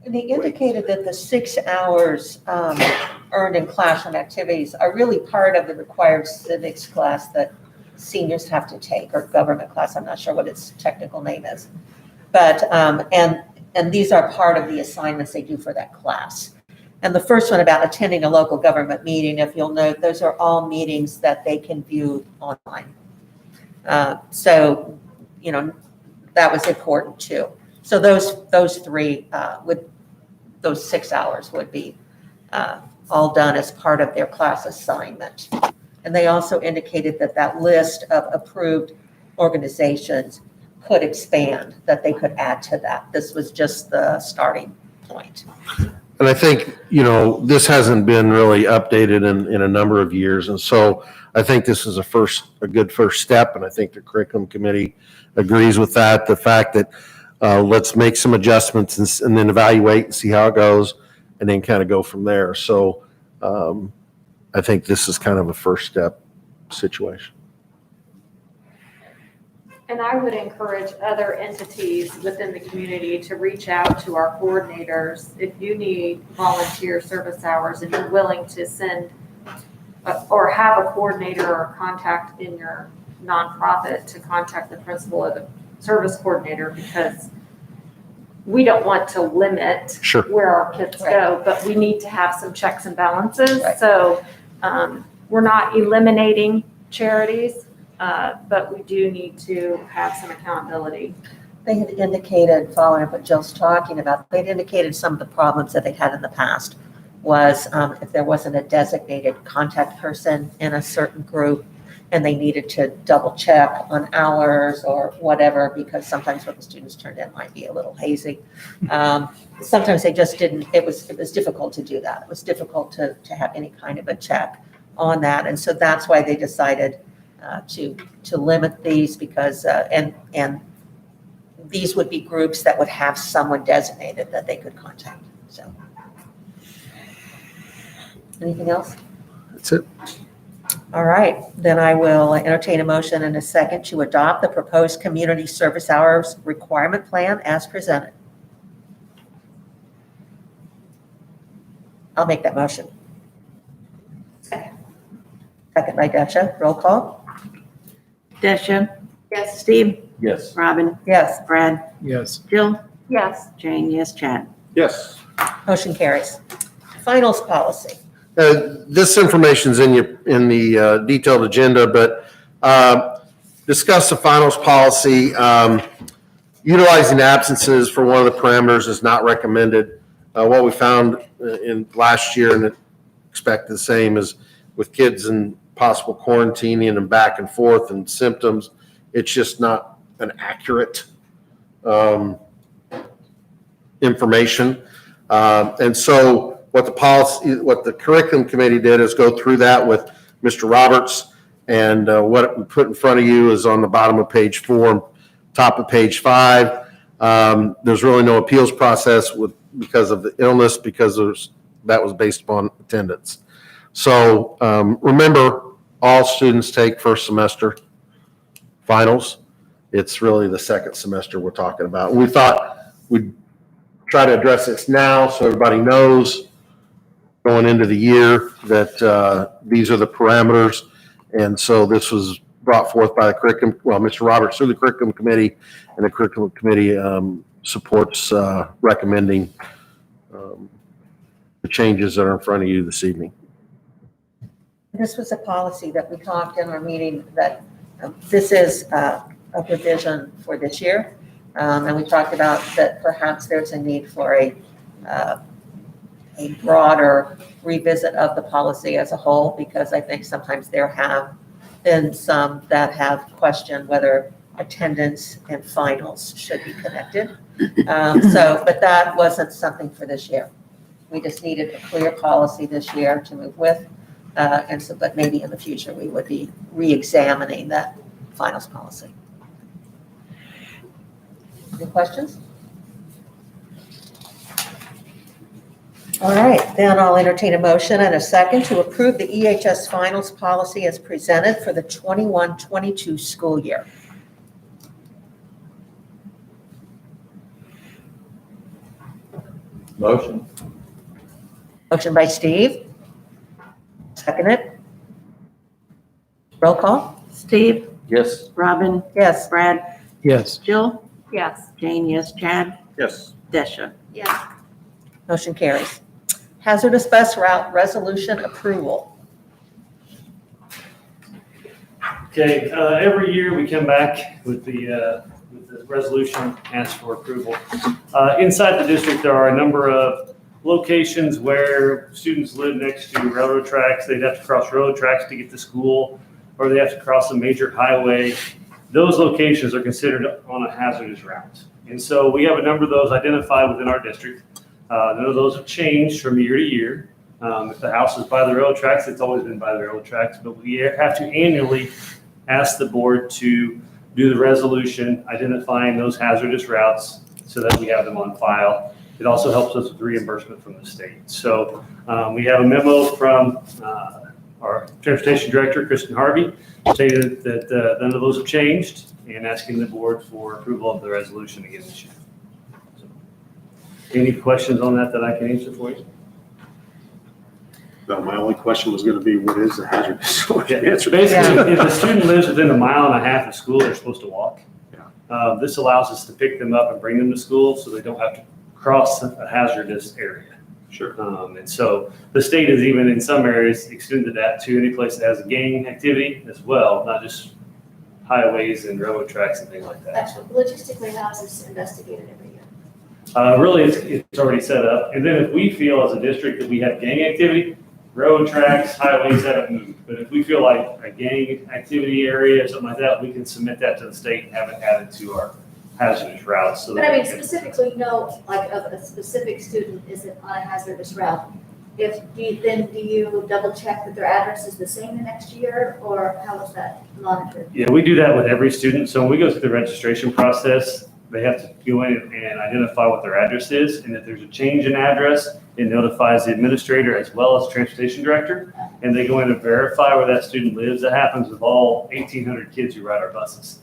And they indicated that the 6 hours earned in classroom activities are really part of the required civics class that seniors have to take, or government class, I'm not sure what its technical name is. But, and these are part of the assignments they do for that class. And the first one about attending a local government meeting, if you'll note, those are all meetings that they can view online. So, that was important too. So those 3 those 6 hours would be all done as part of their class assignment. And they also indicated that list of approved organizations could expand, that they could add to that. This was just the starting point. And I think, this hasn't been really updated in a number of years. And so I think this is a good first step. And I think the curriculum committee agrees with that. The fact that let's make some adjustments and then evaluate and see how it goes and then kind of go from there. So I think this is kind of a first step situation. And I would encourage other entities within the community to reach out to our coordinators. If you need volunteer service hours and you're willing to send or have a coordinator or contact in your nonprofit to contact the principal or the service coordinator, because we don't want to limit Sure. where our kids go, but we need to have some checks and balances. Right. So we're not eliminating charities, but we do need to have some accountability. They had indicated, following up what Jill's talking about, they'd indicated some of the problems that they'd had in the past was if there wasn't a designated contact person in a certain group and they needed to double check on hours or whatever, because sometimes what the students turned in might be a little hazy. Sometimes they just didn't, it was difficult to do that. It was difficult to have any kind of a check on that. And so that's why they decided to limit these, because, and these would be groups that would have someone designated that they could contact, so. Anything else? That's it. All right, then I will entertain a motion and a second to adopt the proposed community service hours requirement plan as presented. I'll make that motion. Second by Desha, roll call. Desha, Yes. Steve, Yes. Robin, Yes, Brad, Yes. Jill, Yes. Jane, yes, Chad. Yes. motion carries. Finals policy. This information's in the detailed agenda, but discuss the finals policy. Utilizing absences for one of the parameters is not recommended. What we found in last year, and it expect the same as with kids in possible quarantining and back and forth and symptoms. It's just not an accurate information. And so what the curriculum committee did is go through that with Mr. Roberts. And what we put in front of you is on the bottom of page 4, top of page 5. There's really no appeals process because of the illness, because that was based upon attendance. So remember, all students take first semester finals. It's really the second semester we're talking about. We thought we'd try to address this now so everybody knows going into the year that these are the parameters. And so this was brought forth by the curriculum, Mr. Roberts through the curriculum committee, and the curriculum committee supports recommending the changes that are in front of you this evening. This was a policy that we talked in our meeting that this is a provision for this year. And we talked about that perhaps there's a need for a broader revisit of the policy as a whole, because I think sometimes there have been some that have questioned whether attendance and finals should be connected. But that wasn't something for this year. We just needed a clear policy this year to move with. But maybe in the future, we would be re-examining that finals policy. Any questions? All right, then I'll entertain a motion and a second to approve the EHS finals policy as presented for the 21-22 school year. Motion. Motion by Steve. Second it. Roll call. Steve, Yes. Robin, Yes. Brad, Yes. Jill, Yes. Jane, yes, Chad, Yes. Desha. Yes. Motion carries. Hazardous bus route resolution approval. Okay, every year we come back with the resolution, ask for approval. Inside the district, there are a number of locations where students live next to railroad tracks. They'd have to cross railroad tracks to get to school, or they have to cross a major highway. Those locations are considered on a hazardous route. And so we have a number of those identified within our district. None of those have changed from year to year. If the house is by the railroad tracks, it's always been by the railroad tracks, but we have to annually ask the board to do the resolution identifying those hazardous routes so that we have them on file. It also helps us with reimbursement from the state. So we have a memo from our transportation director, Kristen Harvey, stated that none of those have changed and asking the board for approval of the resolution again this year. So, any questions on that I can answer for you? No, my only question was going to be, what is the hazardous? Basically, if a student lives within 1.5 miles of school, they're supposed to walk. Yeah. This allows us to pick them up and bring them to school so they don't have to cross a hazardous area. Sure. And so the state has even in some areas extended that to any place that has gang activity as well, not just highways and railroad tracks and things like that. Actually, logistically, how is this investigated every year? Really, it's already set up. And then if we feel as a district that we have gang activity, road tracks, highways haven't moved. But if we feel like a gang activity area or something like that, we can submit that to the state and have it added to our hazardous routes. So But I mean, specifically, no, like a specific student isn't on a hazardous route. Do you double check that their address is the same the next year, or how is that monitored? Yeah, we do that with every student. So when we go through the registration process, they have to go in and identify what their address is. And if there's a change in address, it notifies the administrator as well as the transportation director. And they go in and verify where that student lives. That happens with all 1,800 kids who ride our buses.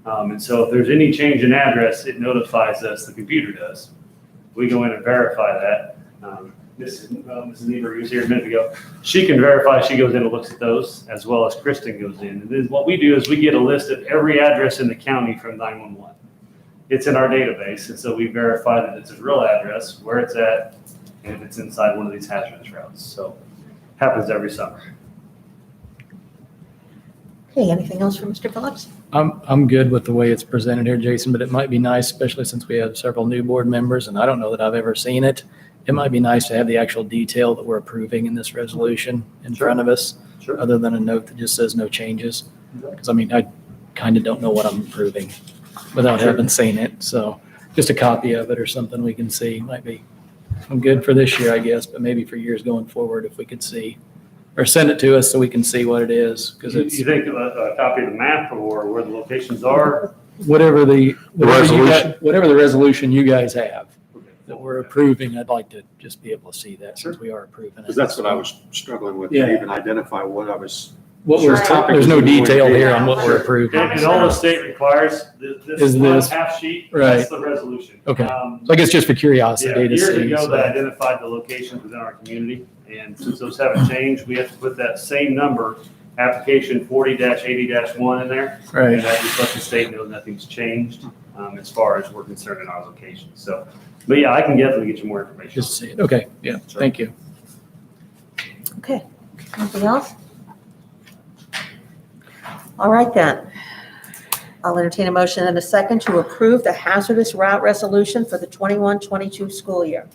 And so if there's any change in address, it notifies us, the computer does. We go in and verify that. Mrs. Niebuhr, who was here a minute ago, she can verify, she goes in and looks at those, as well as Kristen goes in. And then what we do is we get a list of every address in the county from 911. It's in our database, and so we verify that it's a real address, where it's at, and if it's inside one of these hazardous routes. So happens every summer. Okay, anything else from Mr. Phillips? I'm good with the way it's presented here, Jason, but it might be nice, especially since we have several new board members, and I don't know that I've ever seen it, it might be nice to have the actual detail that we're approving in this resolution in front of us, Sure. other than a note that just says no changes. Because I mean, I kind of don't know what I'm approving without having seen it. So just a copy of it or something we can see might be, I'm good for this year, I guess, but maybe for years going forward, if we could see, or send it to us so we can see what it is, because You it's think a copy of the map or where the locations are? whatever the resolution. whatever the resolution you guys have that we're approving, I'd like to just be able to see that since we are approving it. Because that's what I was struggling with, Yeah. to even identify what I was. What we're, Topic there's no is going to detail be- here on what we're approving. And all the state requires, this Is one this- half sheet, right. that's the resolution. Okay. So I guess just for Yeah, curiosity to years see. ago, so- they identified the locations within our community, and since those haven't changed, we have to put that same number, application 40-80-1 in there. Right. And that just lets the state know nothing's changed, as far as we're concerned in our location. So, but yeah, I can definitely get you more information. Just see it. Okay, yeah, thank you. Okay, anything else? All right then. I'll entertain a motion and a second to approve the hazardous route resolution for the 21-22 school year.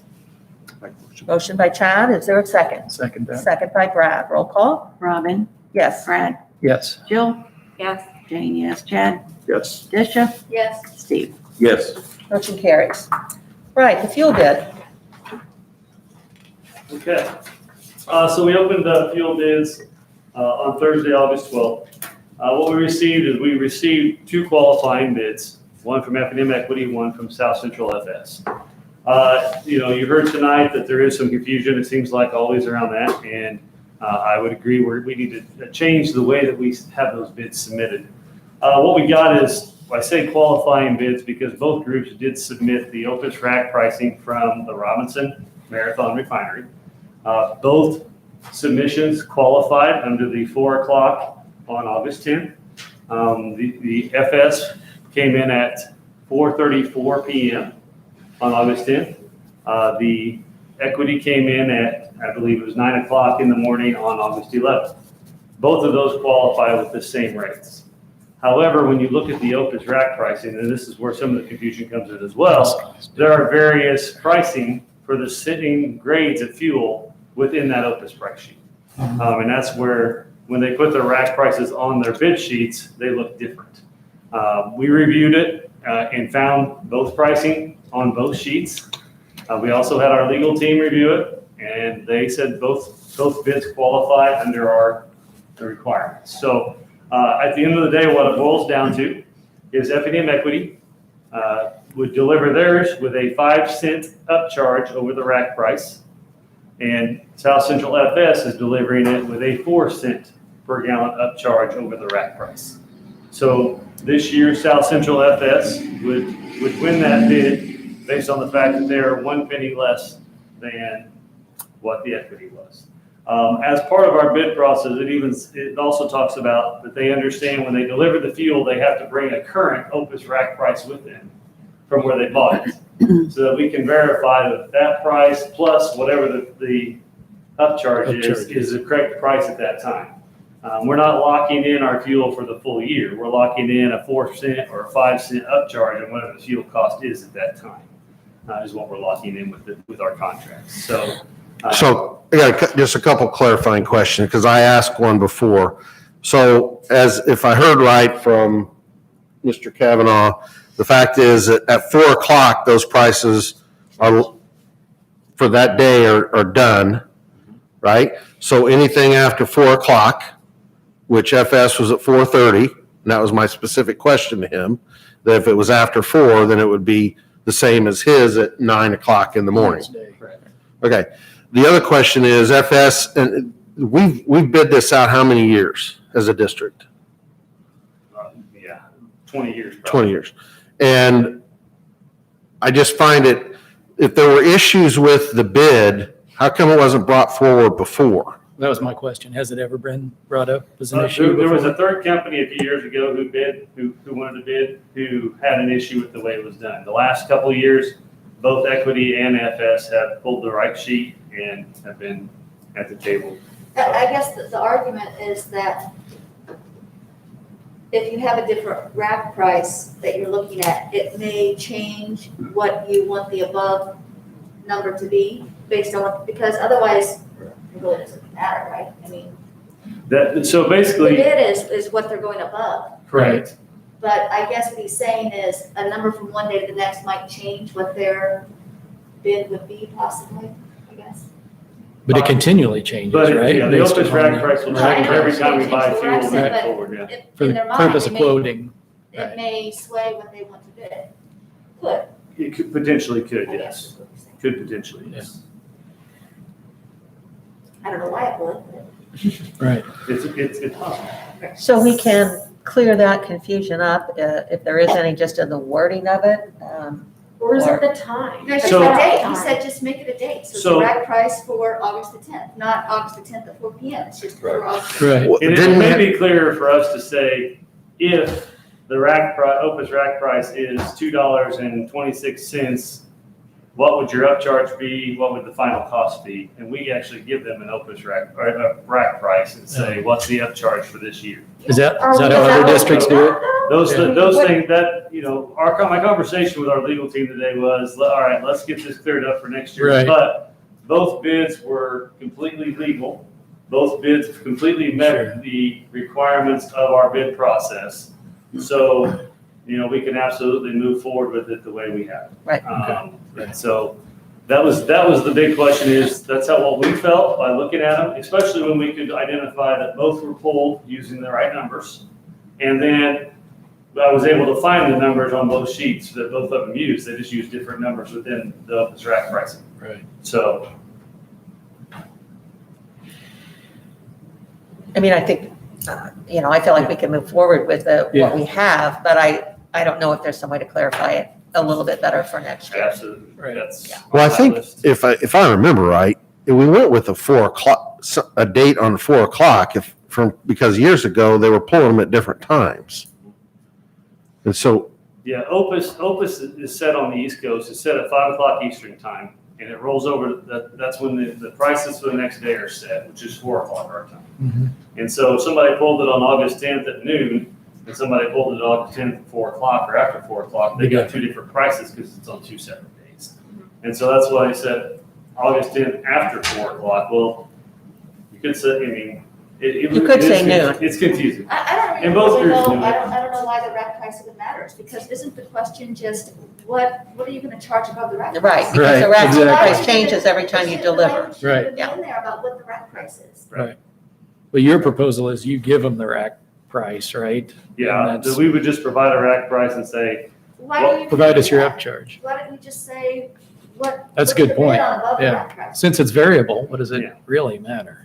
Motion by Chad, is there a second? Second that. Second by Brad, roll call? Robin, Yes. Brad, Yes. Jill, Yes. Jane, yes, Chad, Yes. Tisha, Yes. Steve. Yes. Motion carries. Right, the fuel bid. Okay, so we opened fuel bids on Thursday, August 12th. What we received is we received 2 qualifying bids, one from Effingham Equity, one from South Central FS. You heard tonight that there is some confusion, it seems like always around that, and I would agree we need to change the way that we have those bids submitted. What we got is, I say qualifying bids because both groups did submit the OPIS rack pricing from the Robinson Marathon Refinery. Both submissions qualified under the 4 o'clock on August 10th. The FS came in at 4:34 p.m. on August 10th. The equity came in at, I believe it was 9 o'clock in the morning on August 11th. Both of those qualify with the same rates. However, when you look at the OPIS rack pricing, and this is where some of the confusion comes in as well, there are various pricing for the sitting grades of fuel within that OPIS price sheet. And that's where, when they put their rack prices on their bid sheets, they look different. We reviewed it and found both pricing on both sheets. We also had our legal team review it, and they said both bids qualify under the requirements. So at the end of the day, what it boils down to is Effingham Equity would deliver theirs with a 5-cent upcharge over the rack price, and South Central FS is delivering it with a 4-cent per gallon upcharge over the rack price. So this year, South Central FS would win that bid based on the fact that they're 1 penny less than what the equity was. As part of our bid process, it also talks about that they understand when they deliver the fuel, they have to bring a current OPIS rack price with them from where they bought it, so that we can verify that price plus whatever the upcharge is the correct price at that time. We're not locking in our fuel for the full year. We're locking in a 4-cent or a 5-cent upcharge on whatever the fuel cost is at that time, is what we're locking in with our contracts. So I got just a couple clarifying questions, because I asked one before. So if I heard right from Mr. Kavanaugh, the fact is that at 4 o'clock, those prices are, for that day are done, right? So anything after 4 o'clock, which FS was at 4:30, and that was my specific question to him, that if it was after 4, then it would be the same as his at 9 o'clock in the morning. Okay. The other question is FS, and we've bid this out how many years as a district? 20 years. Probably. 20 years. And I just find it, if there were issues with the bid, how come it wasn't brought forward before? That was my question. Has it ever been brought up as an issue? There was before? a third company a few years ago who wanted to bid, who had an issue with the way it was done. The last couple of years, both Equity and FS have pulled the right sheet and have been at the table. I guess the argument is that if you have a different rack price that you're looking at, it may change what you want the above number to be based on what, because otherwise it really doesn't matter, right? I mean, So the basically, bid is what they're going above. correct. But I guess what he's saying is a number from one day to the next might change what their bid would be possibly, I guess. But it continually changes, But right? yeah, the Based opus upon rack the- price will No, I change know every it's time we gonna buy change, fuel but I'm saying, moving but forward, yeah. For In the their mind, purpose it of may- quoting. It may sway what they want to bid. Could, It could, potentially could, I yes. guess is what he's saying. Could potentially, yes. I don't know why it would, but. Right. It's possible. So we can clear that confusion up, if there is any, just in the wording of it. Or is it the time? No, just So- a date, he said just make it a date, so it's So- a rack price for August the 10th, not August the 10th at 4 PM, it's just for August. Right. Well, And it didn't may it- be clearer for us to say, if the opus rack price is $2.26, what would your upcharge be? What would the final cost be? And we actually give them an opus rack, or a rack price and say, what's the upcharge for this year? Is that how Is that other what districts we do it? got? Those What- things that, my conversation with our legal team today was, all right, let's get this cleared up for next year. Right. But both bids were completely legal. Both bids completely met the requirements of our bid process. So, we can absolutely move forward with it the way we have. Right. And so that was the big question that's what we felt by looking at them, especially when we could identify that both were pulled using the right numbers. And then I was able to find the numbers on both sheets that both of them used. They just used different numbers within the opus rack pricing. Right. So, I mean, I think, I feel like we can move forward with Yeah. what we have, but I don't know if there's some way to clarify it a little bit better for next year. absolutely, Right. that's. Well, I on that think list. if I remember right, we went with a 4 o'clock, a date on 4 o'clock because years ago they were pulling them at different times. And so, Yeah, Opus is set on the East Coast, it's set at 5 o'clock Eastern time, and it rolls over, that's when the prices for the next day are set, which is 4 o'clock our time. Mhm. And so if somebody pulled it on August 10th at noon, and somebody pulled it on August 10th at 4 o'clock or after 4 o'clock, they got two different prices because it's on two separate days. And so that's why I said August 10th after 4 o'clock. Well, you could say, You could say noon. It's confusing. I don't And really both know, groups do I it. don't know why the rack price even matters, because isn't the question just, what are you gonna charge above the rack price? Right, because the Right, rack exactly. price changes every time you deliver. Right. Right. In there about what the rack price is. Right. But your proposal is you give them the rack price, right? Yeah, And that's- that we would just provide a rack price and say, Why do you? Provide us do your that? upcharge. Why don't you just say what? That's a what's good the bid point. on above the Yeah. rack price? Since it's variable, what does it Yeah. really matter?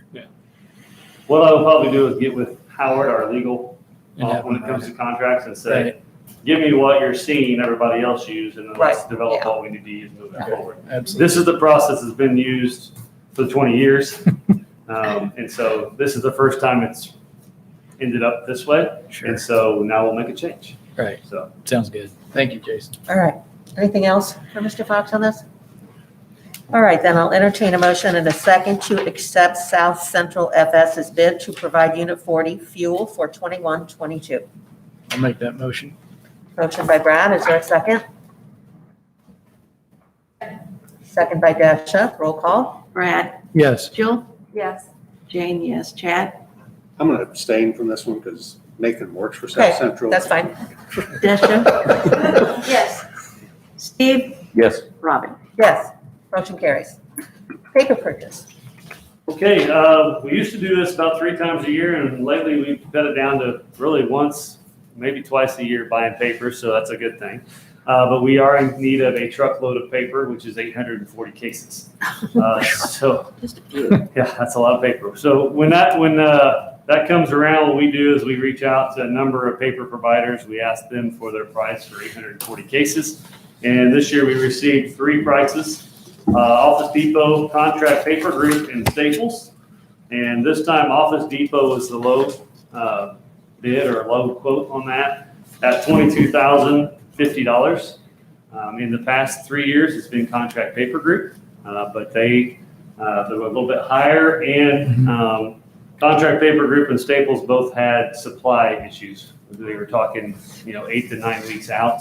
what I would probably do is get with Howard, our legal, And have when it them comes write to contracts and say, Right. give me what you're seeing everybody else use, and then let's Right, develop yeah. what we need to use moving forward. Absolutely. This is the process that's been used for 20 years. And so this is the first time it's ended up this way. Sure. And so now we'll make a change. Right. So, Sounds good. Thank you, Jason. All right. Anything else for Mr. Fox on this? All right, then I'll entertain a motion and a second to accept South Central FS's bid to provide Unit 40 fuel for 21-22. I'll make that motion. Motion by Brad, is there a second? Second by Dasha, roll call. Brad, Yes. Jill, Yes. Jane, yes, Chad, I'm going to abstain from this one because Nathan works for Okay, South Central. That's fine. Desha, Yes, Steve, Yes. Robin. Yes, motion carries. Paper purchase. okay, we used to do this about 3 times a year, and lately we've cut it down to really once, maybe twice a year buying paper, so that's a good thing. But we are in need of a truckload of paper, which is 840 cases. So, Just a few. yeah, that's a lot of paper. So when that comes around, what we do is we reach out to a number of paper providers. We ask them for their price for 840 cases. And this year we received 3 prices, Office Depot, Contract Paper Group, and Staples. And this time Office Depot is the low bid or low quote on that at $22,050. In the past 3 years, it's been Contract Paper Group, but they're a little bit higher, and Contract Paper Group and Staples both had supply issues. They were talking, 8 to 9 weeks out.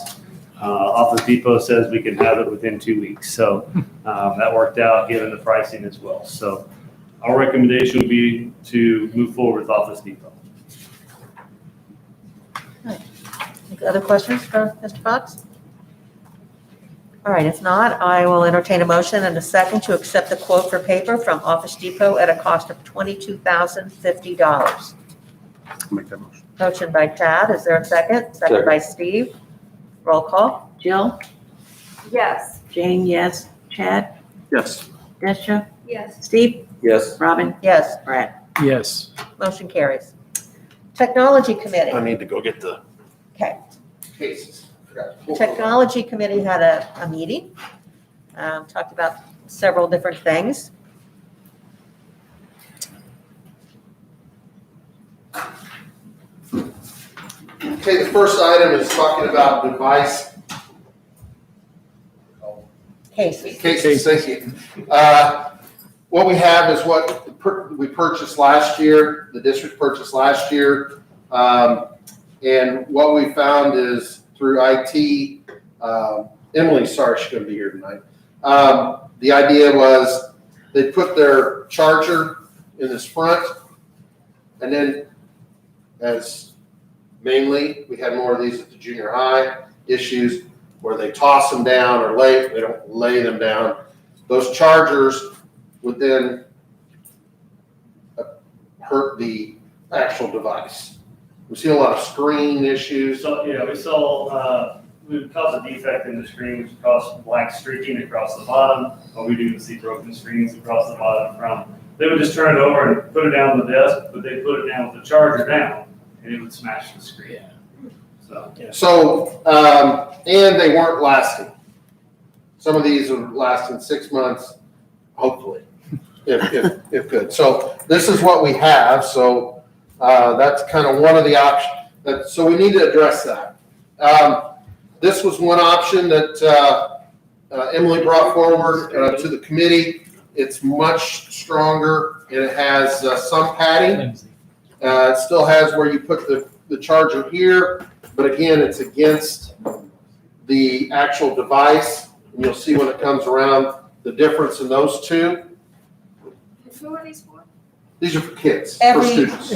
Office Depot says we can have it within 2 weeks. So That worked out given the pricing as well. So our recommendation would be to move forward with Office Depot. Any other questions for Mr. Fox? All right, if not, I will entertain a motion and a second to accept the quote for paper from Office Depot at a cost of $22,050. Make that motion. Motion by Chad, is there a second? Second by Steve. Roll call. Jill, Yes. Jane, yes. Chad, Yes. Desha, Yes. Steve, Yes. Robin, Yes, Brad. Yes. motion carries. Technology Committee. I need to go get the Okay. cases. Technology Committee had a meeting, talked about several different things. Okay, the first item is talking about device Cases. cases, thank you. What we have is what we purchased last year, the district purchased last year. And what we found is through IT, Emily, sorry, she's gonna be here tonight. The idea was they put their charger in this front, and then as mainly, we had more of these at the junior high issues where they toss them down or they don't lay them down. Those chargers would then hurt the actual device. We see a lot of screen issues. So, yeah, we saw, we caused a defect in the screen, which caused black streaking across the bottom, but we do see broken screens across the bottom from. They would just turn it over and put it down on the desk, but they put it down with the charger down, and it would smash the screen. So. So, and they weren't lasting. Some of these are lasting 6 months, hopefully, if good. So this is what we have, so that's kind of one of the options. So we need to address that. This was one option that Emily brought forward to the committee. It's much stronger, and it has some padding. It still has where you put the charger here, but again, it's against the actual device. And you'll see when it comes around the difference in those two. Who are these for? These are for kids, for students.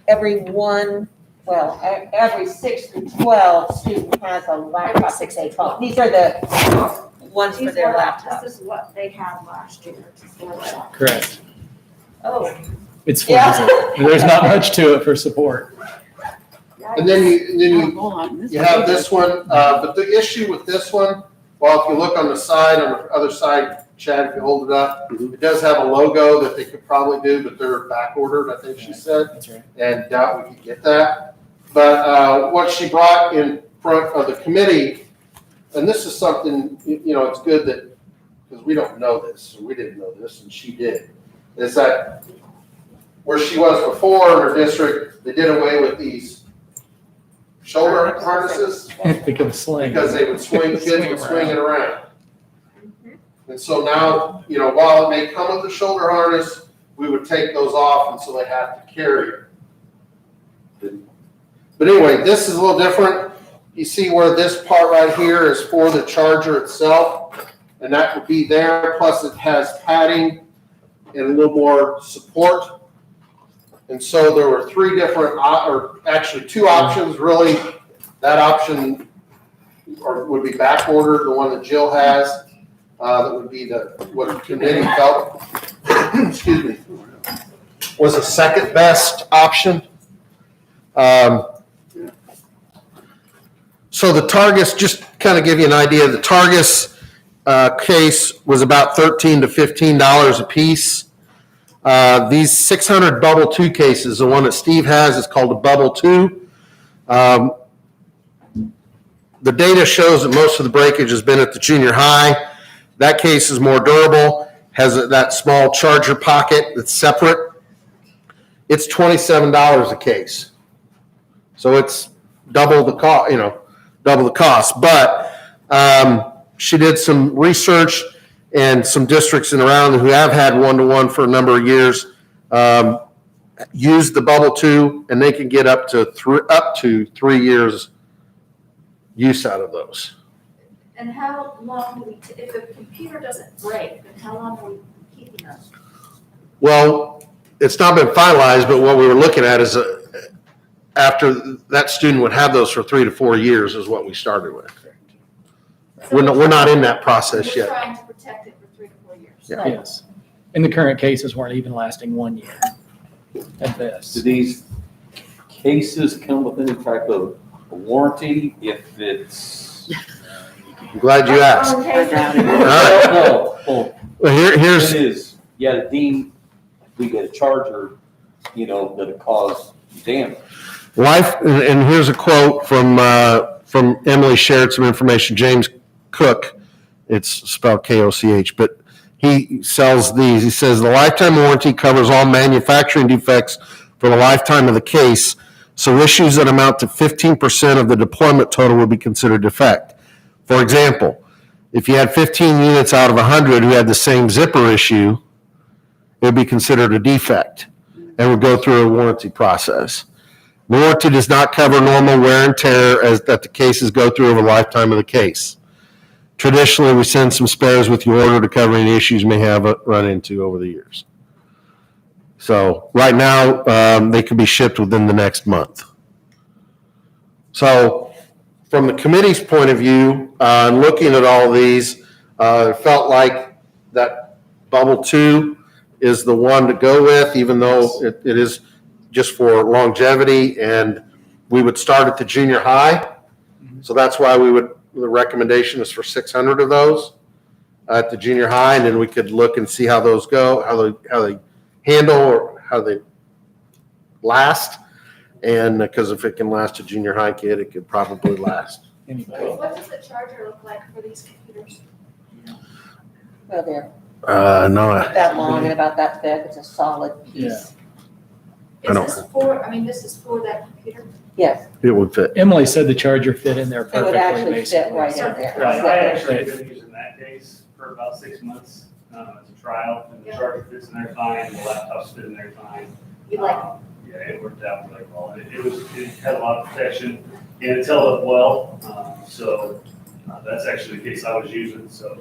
Every one, well, every 6 through 12 student has a laptop that they call. These are the ones for their laptops. This is what they had last year. Correct. Oh. It's Yeah. flimsy. There's not much to it for support. And then you have this one, but the issue with this one, well, if you look on the side, on the other side, Chad, if you hold it up, it does have a logo that they could probably do, but they're back ordered, I think she said. That's right. And doubt we could get that. But what she brought in front of the committee, and this is something, it's good that, because we don't know this, or we didn't know this, and she did, is that where she was before in her district, they did away with these shoulder harnesses It becomes slang. because they would swing, kids would swing it around. And so now, while it may come with the shoulder harness, we would take those off, and so they have to carry it. But anyway, this is a little different. You see where this part right here is for the charger itself, and that would be there, plus it has padding and a little more support. And so there were 3 different, or actually 2 options, really. That option would be back ordered, the one that Jill has. That would be what the committee felt, excuse me, was the second best option. So the Targus, just kind of give you an idea, the Targus case was about $13 to $15 a piece. These 600 Bubble 2 cases, the one that Steve has is called a Bubble 2. The data shows that most of the breakage has been at the junior high. That case is more durable, has that small charger pocket that's separate. It's $27 a case. So it's double the cost, double the cost. But she did some research, and some districts in around who have had one-to-one for a number of years use the Bubble 2, and they can get up to 3 years use out of those. And how long do we, if the computer doesn't break, then how long are we keeping those? Well, it's not been finalized, but what we were looking at is after that student would have those for 3 to 4 years is what we started with. We're not in that process We're yet. trying to protect it for 3 to 4 years. Yeah. Yes. And the current cases weren't even lasting 1 year at Do best. these cases come with any type of warranty if it's? I'm glad you asked. I doubt it. All right. Well, Well, here's, it is, yeah, deem, we get a charger, that'll cause damage. life, and here's a quote from Emily, shared some information, James Cook, it's spelled K-O-C-H, but he sells these. He says the lifetime warranty covers all manufacturing defects for the lifetime of the case, so issues that amount to 15% of the deployment total would be considered defect. For example, if you had 15 units out of 100 who had the same zipper issue, it would be considered a defect and would go through a warranty process. Warranty does not cover normal wear and tear that the cases go through over the lifetime of the case. Traditionally, we send some spares with your order to cover any issues you may have run into over the years. So right now, they could be shipped within the next month. So from the committee's point of view, looking at all these, it felt like that bubble 2 is the one to go with, even though it is just for longevity, and we would start at the junior high. So that's why the recommendation is for 600 of those at the junior high, and then we could look and see how those go, how they handle, or how they last. And because if it can last a junior high kid, it could probably last. What does the charger look like for these computers? Well, they're No, that long and about that thick. It's a solid piece. I don't- This is for that computer? Yes, it would fit. Emily said the charger fit in there it would perfectly, actually fit basically. right in there. Right, I actually been using that case for about 6 months as a trial, and the Yeah. charger fits in there fine, the laptop's fit in there fine. You like, Yeah, it worked out really well. It had a lot of protection, and it's held up well, so that's actually the case I was using, so.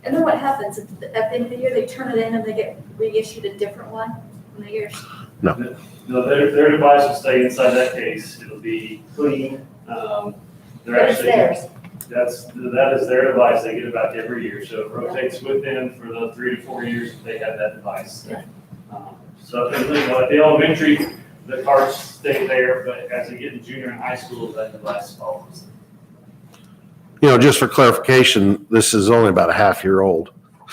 and then what happens? At the end of the year, they turn it in and they get reissued a different one in the years? No, their device will stay inside that case, it'll be clean. They're But it's actually, theirs. that is their device, they get it back every year, so it rotates with them for the 3 to 4 years that they have that device. Yeah. So, at the elementary, the cards stay there, but as they get to junior and high school, that device follows. Just for clarification, this is only about a half year old,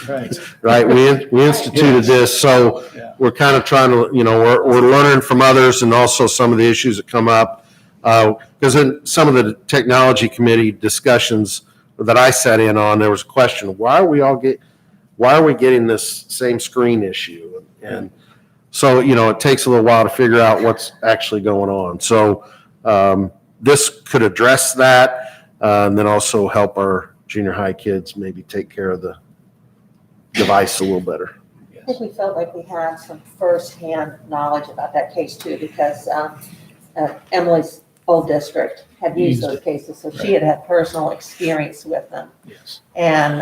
Right. right? We instituted this, so Yeah. we're kind of trying to, we're learning from others and also some of the issues that come up. Because in some of the technology committee discussions that I sat in on, there was a question, why are we getting this same screen issue? And so, it takes a little while to figure out what's actually going on. So this could address that, and then also help our junior high kids maybe take care of the device a little better. I think we felt like we had some firsthand knowledge about that case too, because Emily's old district had used those cases, so she had had personal experience with them. Yes. And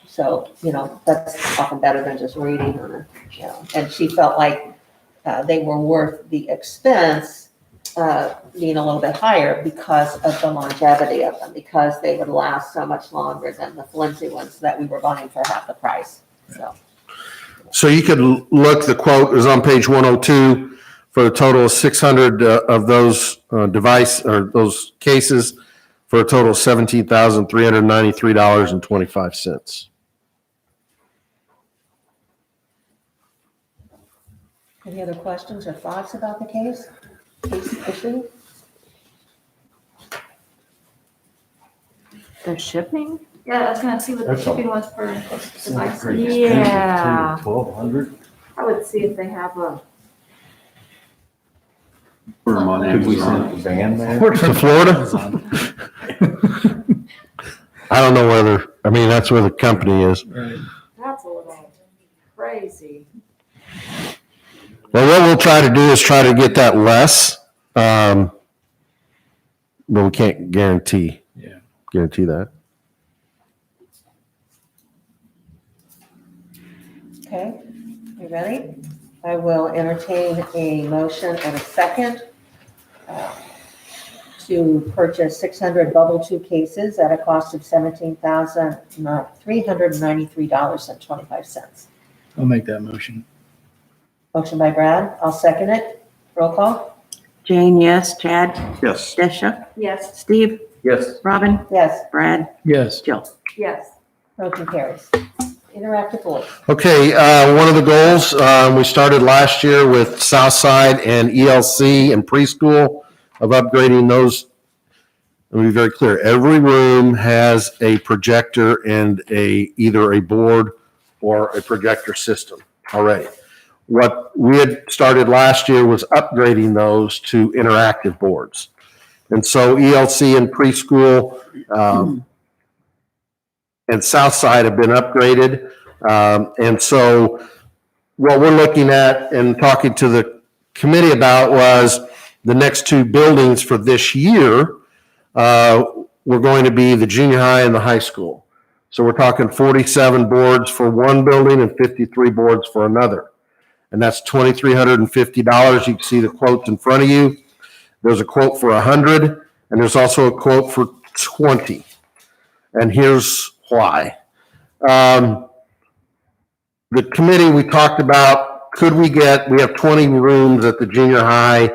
so, that's often better than just reading on it, And she felt like they were worth the expense, being a little bit higher because of the longevity of them, because they would last so much longer than the flimsy ones that we were buying for half the price, so. So you could look, the quote is on page 102 for a total of 600 of those those cases for a total of $17,393.25. Any other questions or thoughts about the case issue? The shipping? Yeah, I was gonna see what the shipping was per device. Yeah. 1,200? I would see if they have a, Put them on Could we Amazon. send the van there? To Florida? I don't know that's where the company is. Right. that's a little crazy. Well, what we'll try to do is try to get that less, but we can't guarantee that. Okay, you ready? I will entertain a motion and a second to purchase 600 bubble tube cases at a cost of $17,393.25. I'll make that motion. Motion by Brad, I'll second it. Roll call? Jane, yes. Chad? Yes. Desha? Yes. Steve? Yes. Robin? Yes. Brad? Yes. Jill? Yes. Motion carries. Interactive board. Okay, one of the goals, we started last year with Southside and ELC and preschool of upgrading those. Let me be very clear, every room has a projector and either a board or a projector system already. What we had started last year was upgrading those to interactive boards. And so ELC and preschool and Southside have been upgraded. And so what we're looking at and talking to the committee about was the next two buildings for this year were going to be the junior high and the high school. So we're talking 47 boards for one building and 53 boards for another. And that's $2,350. You can see the quotes in front of you. There's a quote for 100, and there's also a quote for 20. And here's why. The committee, we talked about, we have 20 rooms at the junior high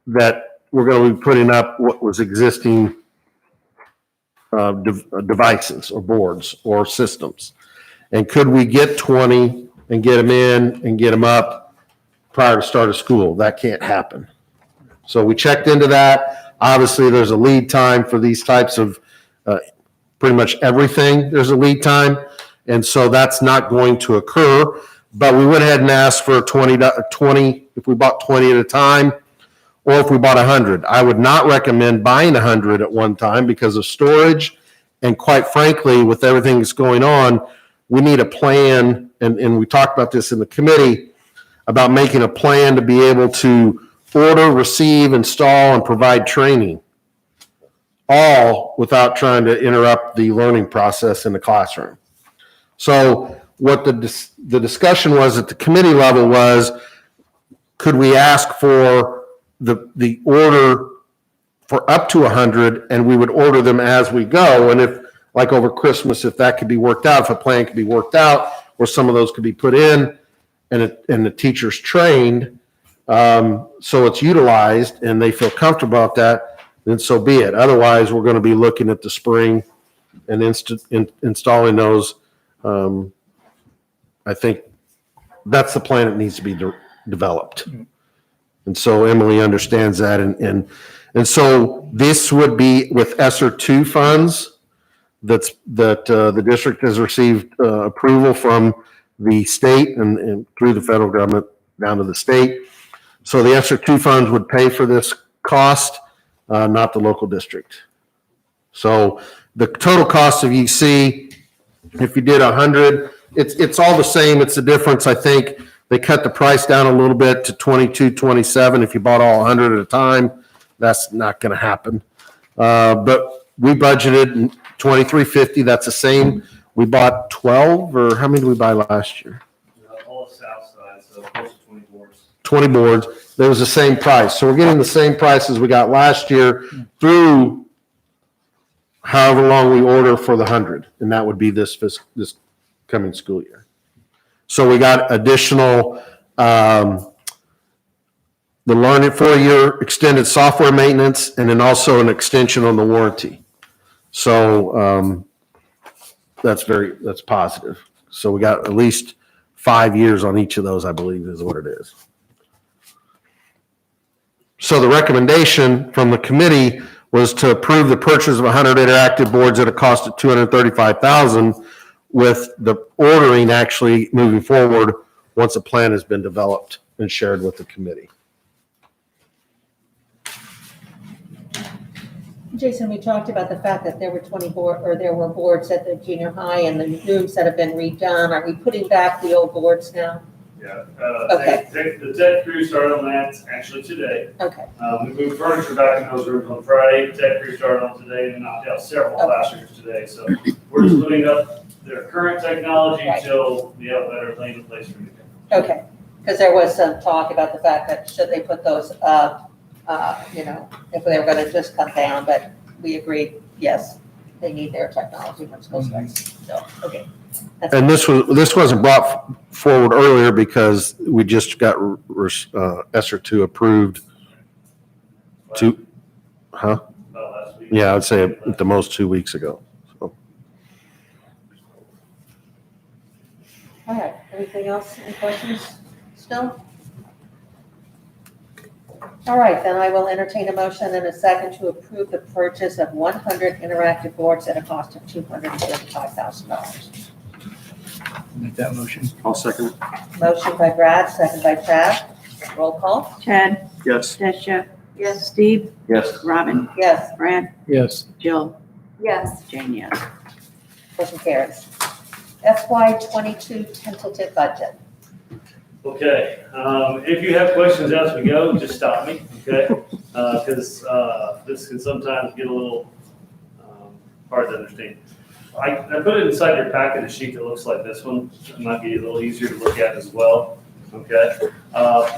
that we're going to be putting up what was existing devices or boards or systems. And could we get 20 and get them in and get them up prior to start of school? That can't happen. So we checked into that. Obviously, there's a lead time for these types of pretty much everything. There's a lead time. And so that's not going to occur. But we went ahead and asked for 20, if we bought 20 at a time, or if we bought 100. I would not recommend buying 100 at one time because of storage. And quite frankly, with everything that's going on, we need a plan, and we talked about this in the committee, about making a plan to be able to order, receive, install, and provide training, all without trying to interrupt the learning process in the classroom. So what the discussion was at the committee level was, could we ask for the order for up to 100, and we would order them as we go, and if, like over Christmas, if that could be worked out, if a plan could be worked out, or some of those could be put in, and the teacher's trained, so it's utilized, and they feel comfortable about that, then so be it. Otherwise, we're going to be looking at the spring and installing those. I think that's the plan that needs to be developed. And so Emily understands that, and so this would be with ESSER 2 funds that the district has received approval from the state and through the federal government down to the state. So the ESSER 2 funds would pay for this cost, not the local district. So the total cost of UC, if you did 100, it's all the same. It's the difference. I think they cut the price down a little bit to $22.27. If you bought all 100 at a time, that's not going to happen. But we budgeted $23.50. That's the same. We bought 12, or how many did we buy last year? All south side, so close to 20 boards. 20 boards. There was the same price. So we're getting the same price as we got last year through however long we order for the 100, and that would be this coming school year. So we got additional, the Learn It 4-year extended software maintenance, and then also an extension on the warranty. So that's positive. So we got at least 5 years on each of those, I believe is what it is. So the recommendation from the committee was to approve the purchase of 100 interactive boards at a cost of $235,000, with the ordering actually moving forward once a plan has been developed and shared with the committee. Jason, we talked about the fact that there were there were boards at the junior high and the rooms that have been redone. Are we putting back the old boards now? Yeah. Okay. The tech crew started on that actually today. Okay. We moved furniture back in those rooms on Friday. Tech crew started on today and knocked out several classrooms today. So we're just putting up their current technology Right. until we have a better plan in place for you. Okay, because there was some talk about the fact that should they put those up, if they were gonna just come down, but we agreed, yes, they need their technology when school starts, so, okay. That's- And this wasn't brought forward earlier because we just got ESER 2 approved huh? About last week. Yeah, I'd say at the most 2 weeks ago. So, All right, anything else, any questions still? All right, then I will entertain a motion and a second to approve the purchase of 100 interactive boards at a cost of $235,000. Make that motion. I'll second it. Motion by Brad, second by Chad. Roll call? Chad, Yes. Desha. Yes. Steve, Yes. Robin, Yes, Brad, Yes. Jill, Yes. Jane, yes. motion carries. FY '22 tentative budget. Okay, if you have questions as we go, just stop me, okay? Because this can sometimes get a little hard to understand. I put it inside your packet, a sheet that looks like this one. It might be a little easier to look at as well, okay?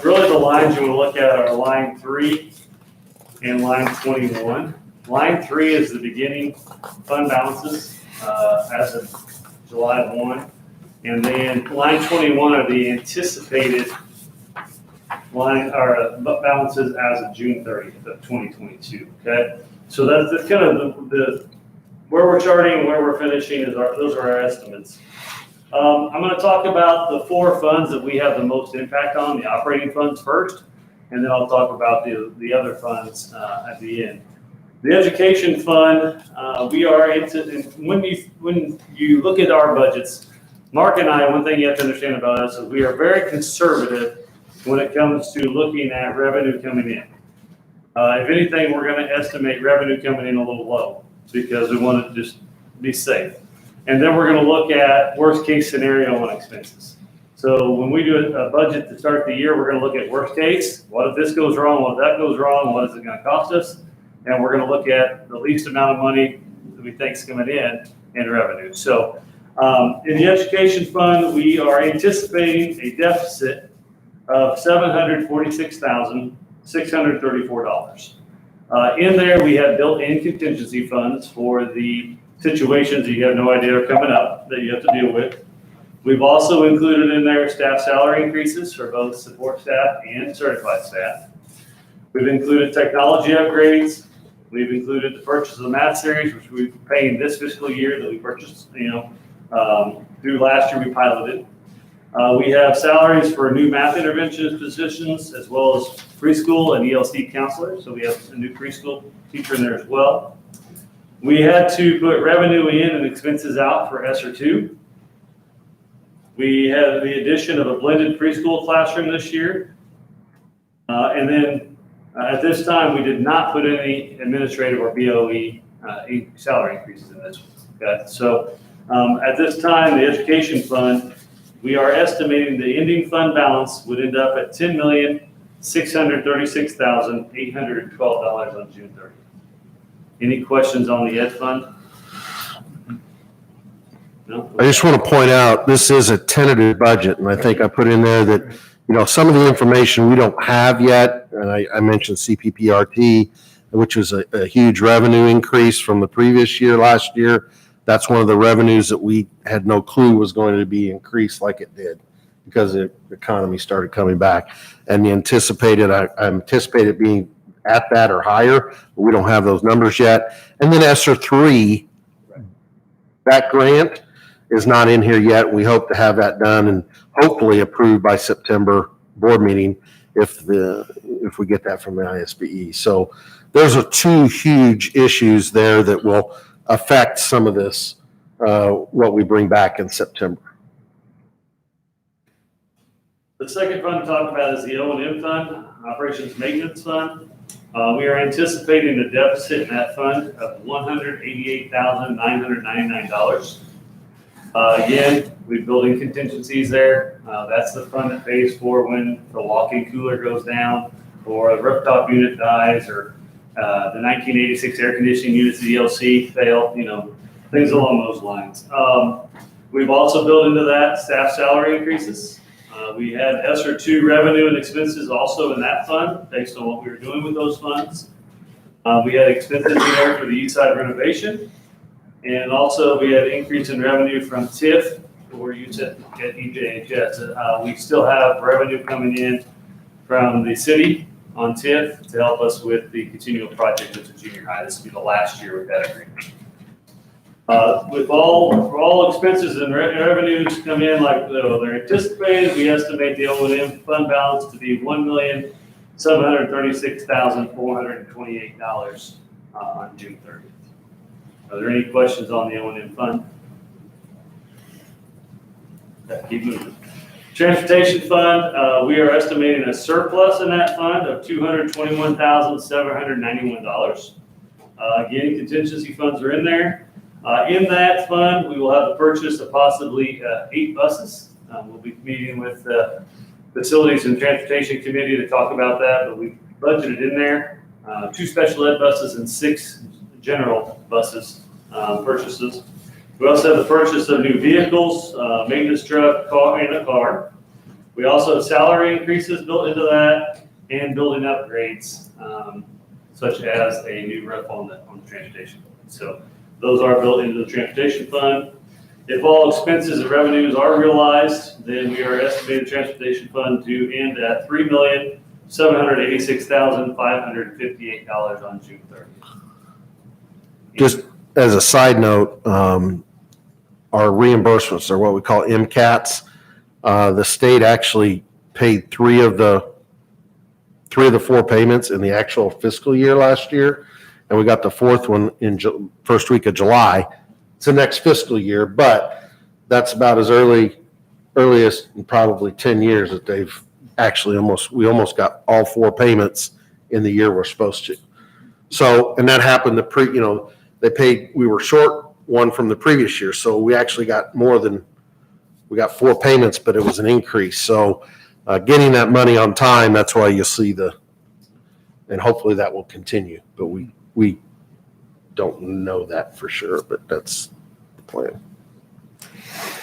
Really, the lines you want to look at are line 3 and line 21. Line 3 is the beginning fund balances as of July 1. And then line 21 are the anticipated balances as of June 30th of 2022, okay? So that's kind of the where we're starting and where we're finishing those are our estimates. I'm gonna talk about the 4 funds that we have the most impact on, the operating funds first, and then I'll talk about the other funds at the end. The education fund, we are into, when you look at our budgets, Mark and I, one thing you have to understand about us is we are very conservative when it comes to looking at revenue coming in. If anything, we're going to estimate revenue coming in a little low because we want to just be safe. And then we're going to look at worst case scenario on expenses. So when we do a budget to start the year, we're going to look at worst case. What if this goes wrong? What if that goes wrong? What is it going to cost us? And we're going to look at the least amount of money that we think is coming in revenue. So in the education fund, we are anticipating a deficit of $746,634. In there, we have built-in contingency funds for the situations that you have no idea are coming up that you have to deal with. We've also included in there staff salary increases for both support staff and certified staff. We've included technology upgrades. We've included the purchase of the math series, which we're paying this fiscal year that we purchased, through last year we piloted. We have salaries for new math interventionist positions as well as preschool and ELC counselors. So we have a new preschool teacher in there as well. We had to put revenue in and expenses out for ESER 2. We have the addition of a blended preschool classroom this year. And then at this time, we did not put any administrative or BOE salary increases in this one. Okay? So at this time, the education fund, we are estimating the ending fund balance would end up at $10,636,812 on June 30th. Any questions on the ed fund? No? I just want to point out, this is a tentative budget, and I think I put in there that, some of the information we don't have yet, and I mentioned CPPRT, which was a huge revenue increase from the previous year, last year. That's one of the revenues that we had no clue was going to be increased like it did because the economy started coming back. And the anticipated, I anticipate it being at that or higher, but we don't have those numbers yet. And then ESER 3, that grant is not in here yet. We hope to have that done and hopefully approved by September board meeting if we get that from the ISBE. So those are 2 huge issues there that will affect some of this, what we bring back in September. The second fund to talk about is the O&M fund, Operations Maintenance Fund. We are anticipating a deficit in that fund of $188,999. Again, we're building contingencies there. That's the fund that pays for when the walk-in cooler goes down or the rooftop unit dies or the 1986 air conditioning units, the ELC fail, things along those lines. We've also built into that staff salary increases. We had ESSER 2 revenue and expenses also in that fund based on what we were doing with those funds. We had expenses in there for the east side renovation. And also we had increase in revenue from TIF or use at EJHS. We still have revenue coming in from the city on TIF to help us with the continual project at the junior high. This will be the last year with that agreement. With all expenses and revenues come in like they're anticipated, we estimate the O&M fund balance to be $1,736,428 on June 30th. Are there any questions on the O&M fund? Keep moving. Transportation fund, we are estimating a surplus in that fund of $221,791. Again, contingency funds are in there. In that fund, we will have the purchase of possibly 8 buses. We'll be meeting with the Facilities and Transportation Committee to talk about that, but we budgeted in there 2 special ed buses and 6 general buses purchases. We also have the purchase of new vehicles, maintenance truck, car, and a car. We also have salary increases built into that and building upgrades, such as a new roof on the transportation. So those are built into the transportation fund. If all expenses and revenues are realized, then we are estimating the transportation fund to end at $3,786,558 on June 30th. Just as a side note, our reimbursements are what we call MCATs. The state actually paid 3 of the 4 payments in the actual fiscal year last year, and we got the 4th one in first week of July. It's the next fiscal year, but that's about as earliest in probably 10 years that they've actually we almost got all 4 payments in the year we're supposed to. So, and that happened we were short one from the previous year, so we actually got we got 4 payments, but it was an increase. So getting that money on time, that's why you'll see and hopefully that will continue, but we don't know that for sure, but that's the plan.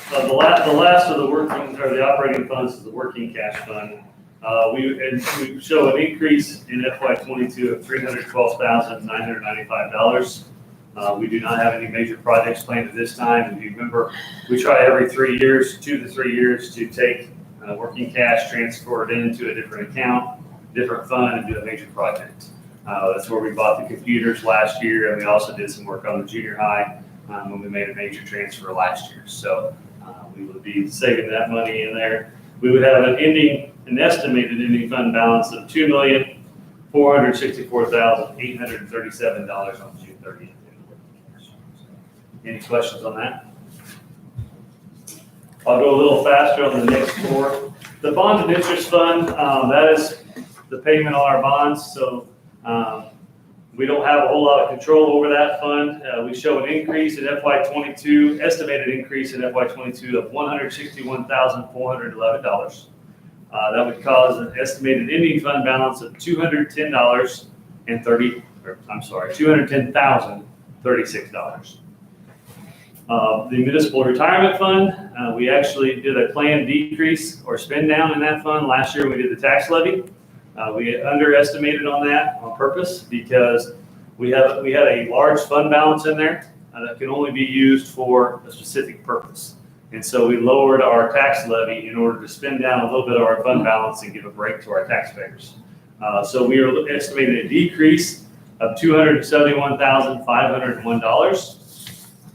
The last of the the operating funds is the working cash fund. We show an increase in FY22 of $312,995. We do not have any major projects planned at this time. If you remember, we try every 2 to 3 years, to take working cash, transfer it into a different account, different fund, and do a major project. That's where we bought the computers last year, and we also did some work on the junior high when we made a major transfer last year. So we would be saving that money in there. We would have an estimated ending fund balance of $2,464,837 on June 30th. Any questions on that? I'll go a little faster on the next 4. The bond and interest fund, that is the payment on our bonds. So we don't have a whole lot of control over that fund. We show an increase in FY22, estimated increase in FY22 of $161,411. That would cause an estimated ending fund balance of $210,036. The municipal retirement fund, we actually did a planned decrease or spend down in that fund. Last year we did the tax levy. We underestimated on that on purpose because we had a large fund balance in there that can only be used for a specific purpose. And so we lowered our tax levy in order to spend down a little bit of our fund balance and give a break to our taxpayers. So we are estimating a decrease of $271,501.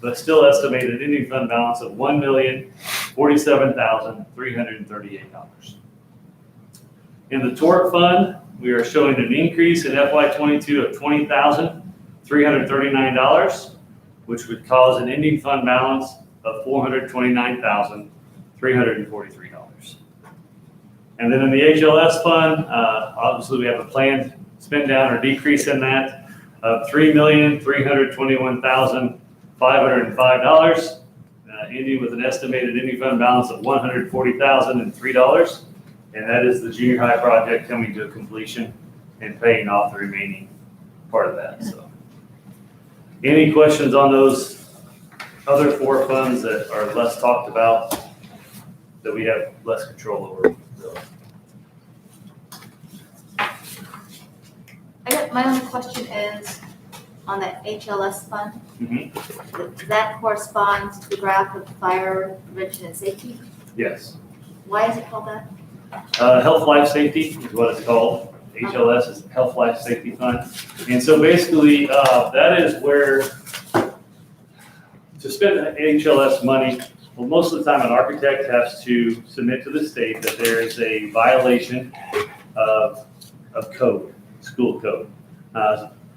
But still estimated ending fund balance of $1,047,338. In the tort fund, we are showing an increase in FY22 of $20,339, which would cause an ending fund balance of $429,343. And then in the HLS fund, obviously we have a planned spend down or decrease in that of $3,321,505, ending with an estimated ending fund balance of $140,003. And that is the junior high project coming to a completion and paying off the remaining part of that. So, any questions on those other four funds that are less talked about, that we have less control over. really. My only question is on the HLS fund. Mhm. Does that correspond to the graph of fire prevention and safety? Yes. Why is it called that? Health, life, safety is what it's called. HLS is Health, Life, Safety Fund. And so basically, that is where, to spend HLS money, well, most of the time an architect has to submit to the state that there is a violation of code, school code,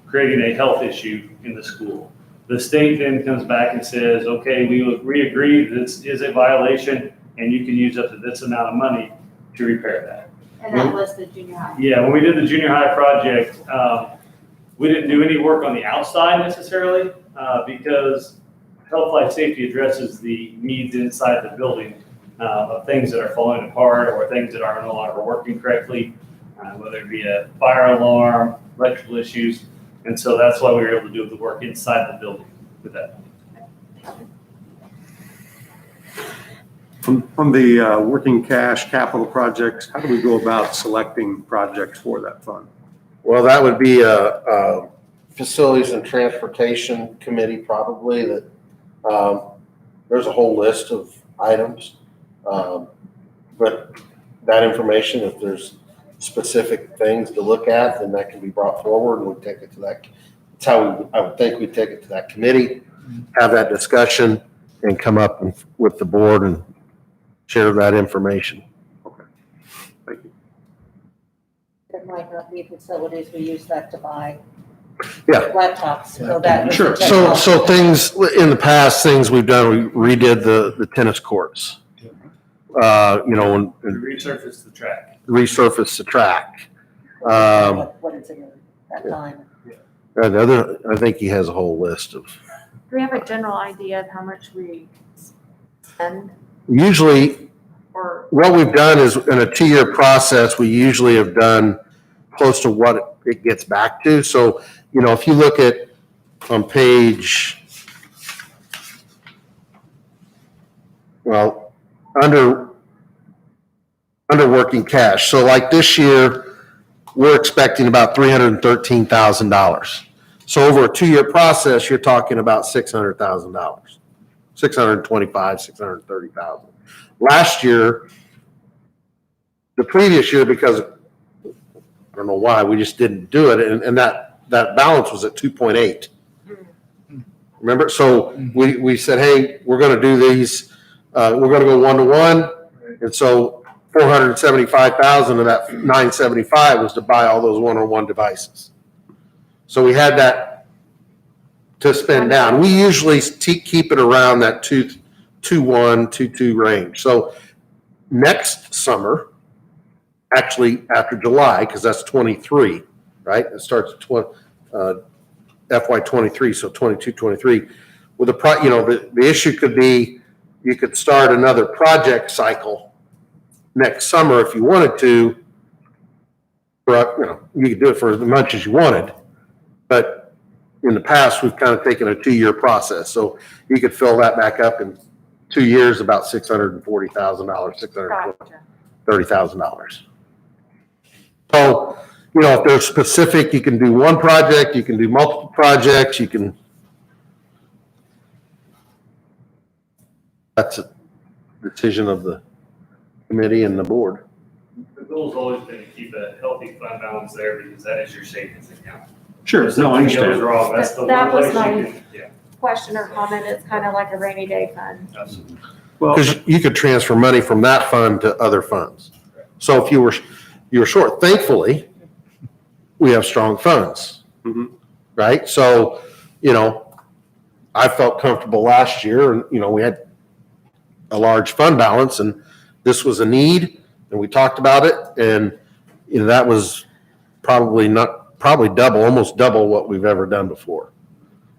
creating a health issue in the school. The state then comes back and says, okay, we agree this is a violation and you can use up to this amount of money to repair that. And that was the junior high. Yeah, when we did the junior high project, we didn't do any work on the outside necessarily, because health, life, safety addresses the needs inside the building, of things that are falling apart or things that are no longer working correctly, whether it be a fire alarm, electrical issues. And so that's why we were able to do the work inside the building with that. From the working cash capital projects, how do we go about selecting projects for that fund? Well, that would be a facilities and transportation committee probably that, there's a whole list of items. But that information, if there's specific things to look at, then that can be brought forward and we'll take it to that. That's how I would think we'd take it to that committee, have that discussion and come up with the board and share that information. Okay, thank you. It might not be facilities, we use that to buy Yeah. laptops, so that. Sure. So things, in the past, things we've done, we redid the tennis courts. We And resurfaced the track. resurfaced the track. What is it at that time? Another, I think he has a whole list of, Do we have a general idea of how much we spend usually, or? what we've done is in a 2-year process, we usually have done close to what it gets back to. So, if you look at on page, under working cash. So like this year, we're expecting about $313,000. So over a 2-year process, you're talking about $600,000, $625,000, $630,000. Last year, the previous year, because I don't know why, we just didn't do it, and that balance was at 2.8. Remember? So we said, hey, we're going to do these, we're going to go 1-to-1, and so 475,000 of that 975 was to buy all those 1-on-1 devices. So we had that to spend down. We usually keep it around that 2.1, 2.2 range. So next summer, actually after July, because that's 23, right? It starts FY 23, so 22, 23. With the issue could be you could start another project cycle next summer if you wanted to. You could do it for as much as you wanted, but in the past we've kind of taken a 2-year process, so you could fill that back up in 2 years, about $640,000, $630,000. So, if they're specific, you can do one project, you can do multiple projects, that's a decision of the committee and the board. The goal's always been to keep a healthy fund balance there because that is your savings account. Sure, If no, I something goes understand. wrong, that's the That one was place you my- can, yeah, Question or comment, it's kind of like a rainy day fund. absolutely. Well, Because you could transfer money from that fund to other funds. So if you were short, thankfully, we have strong funds, Mhm. right? So, I felt comfortable last year and, we had a large fund balance and this was a need and we talked about it and, that was probably double, almost double what we've ever done before.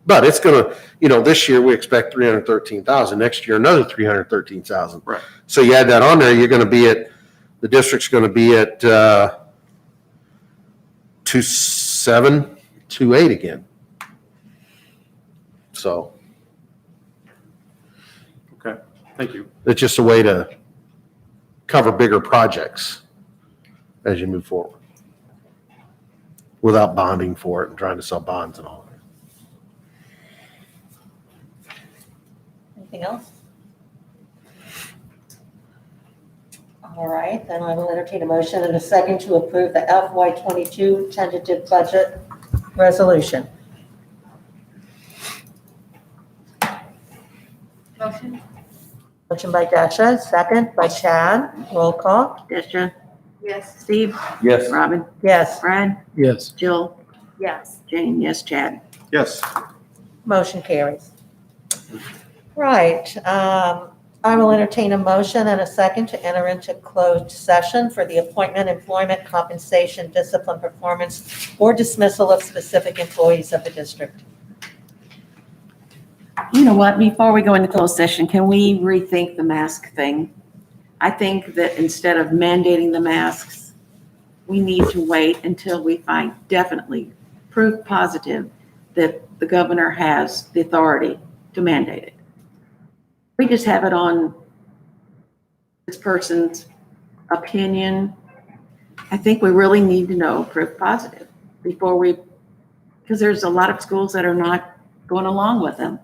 But it's gonna, this year we expect 313,000, next year another 313,000. Right. So you add that on there, the district's gonna be at 2.7, 2.8 again. So Thank you. It's just a way to cover bigger projects as you move forward without bonding for it and trying to sell bonds and all that. Anything else? All right, then I will entertain a motion and a second to approve the FY22 tentative budget resolution. Motion? Motion by Dasha, second by Chad. Roll call. Destra, Yes. Steve, Yes. Robin, Yes. Brad, Yes. Jill, Yes. Jane, yes, Chad. Yes. Motion carries. Right, I will entertain a motion and a second to enter into closed session for the appointment, employment, compensation, discipline, performance, or dismissal of specific employees of the district. You know what, before we go into closed session, can we rethink the mask thing? I think that instead of mandating the masks, we need to wait until we find definitely proof positive that the governor has the authority to mandate it. We just have it on this person's opinion. I think we really need to know proof positive before because there's a lot of schools that are not going along with them.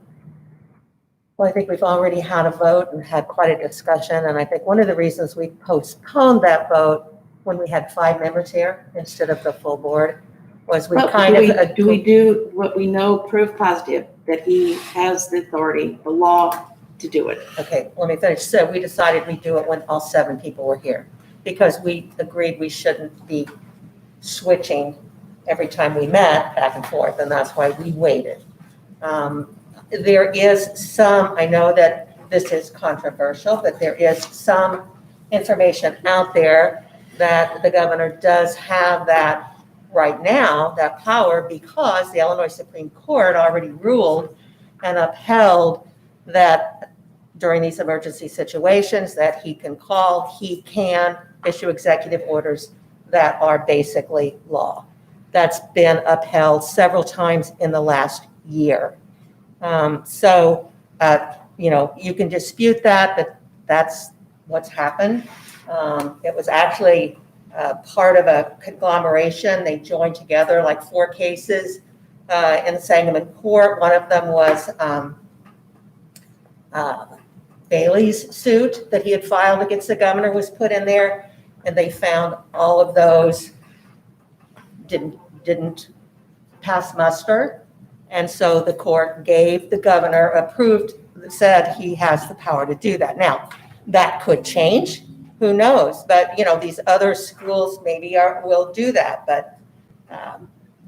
Well, I think we've already had a vote and had quite a discussion, and I think one of the reasons we postponed that vote when we had 5 members here instead of the full board was we But kind of. do we do what we know, proof positive, that he has the authority, the law to do it? Okay, let me finish. So we decided we'd do it when all 7 people were here because we agreed we shouldn't be switching every time we met back and forth, and that's why we waited. There is some, I know that this is controversial, but there is some information out there that the governor does have that right now, that power, because the Illinois Supreme Court already ruled and upheld that during these emergency situations that he can issue executive orders that are basically law. That's been upheld several times in the last year. You can dispute that, but that's what's happened. It was actually part of a conglomeration. They joined together like 4 cases in the Sangamon court. One of them was Bailey's suit that he had filed against the governor was put in there, and they found all of those didn't pass muster. And so the court gave the governor, said he has the power to do that. Now, that could change, who knows? But, these other schools maybe will do that. But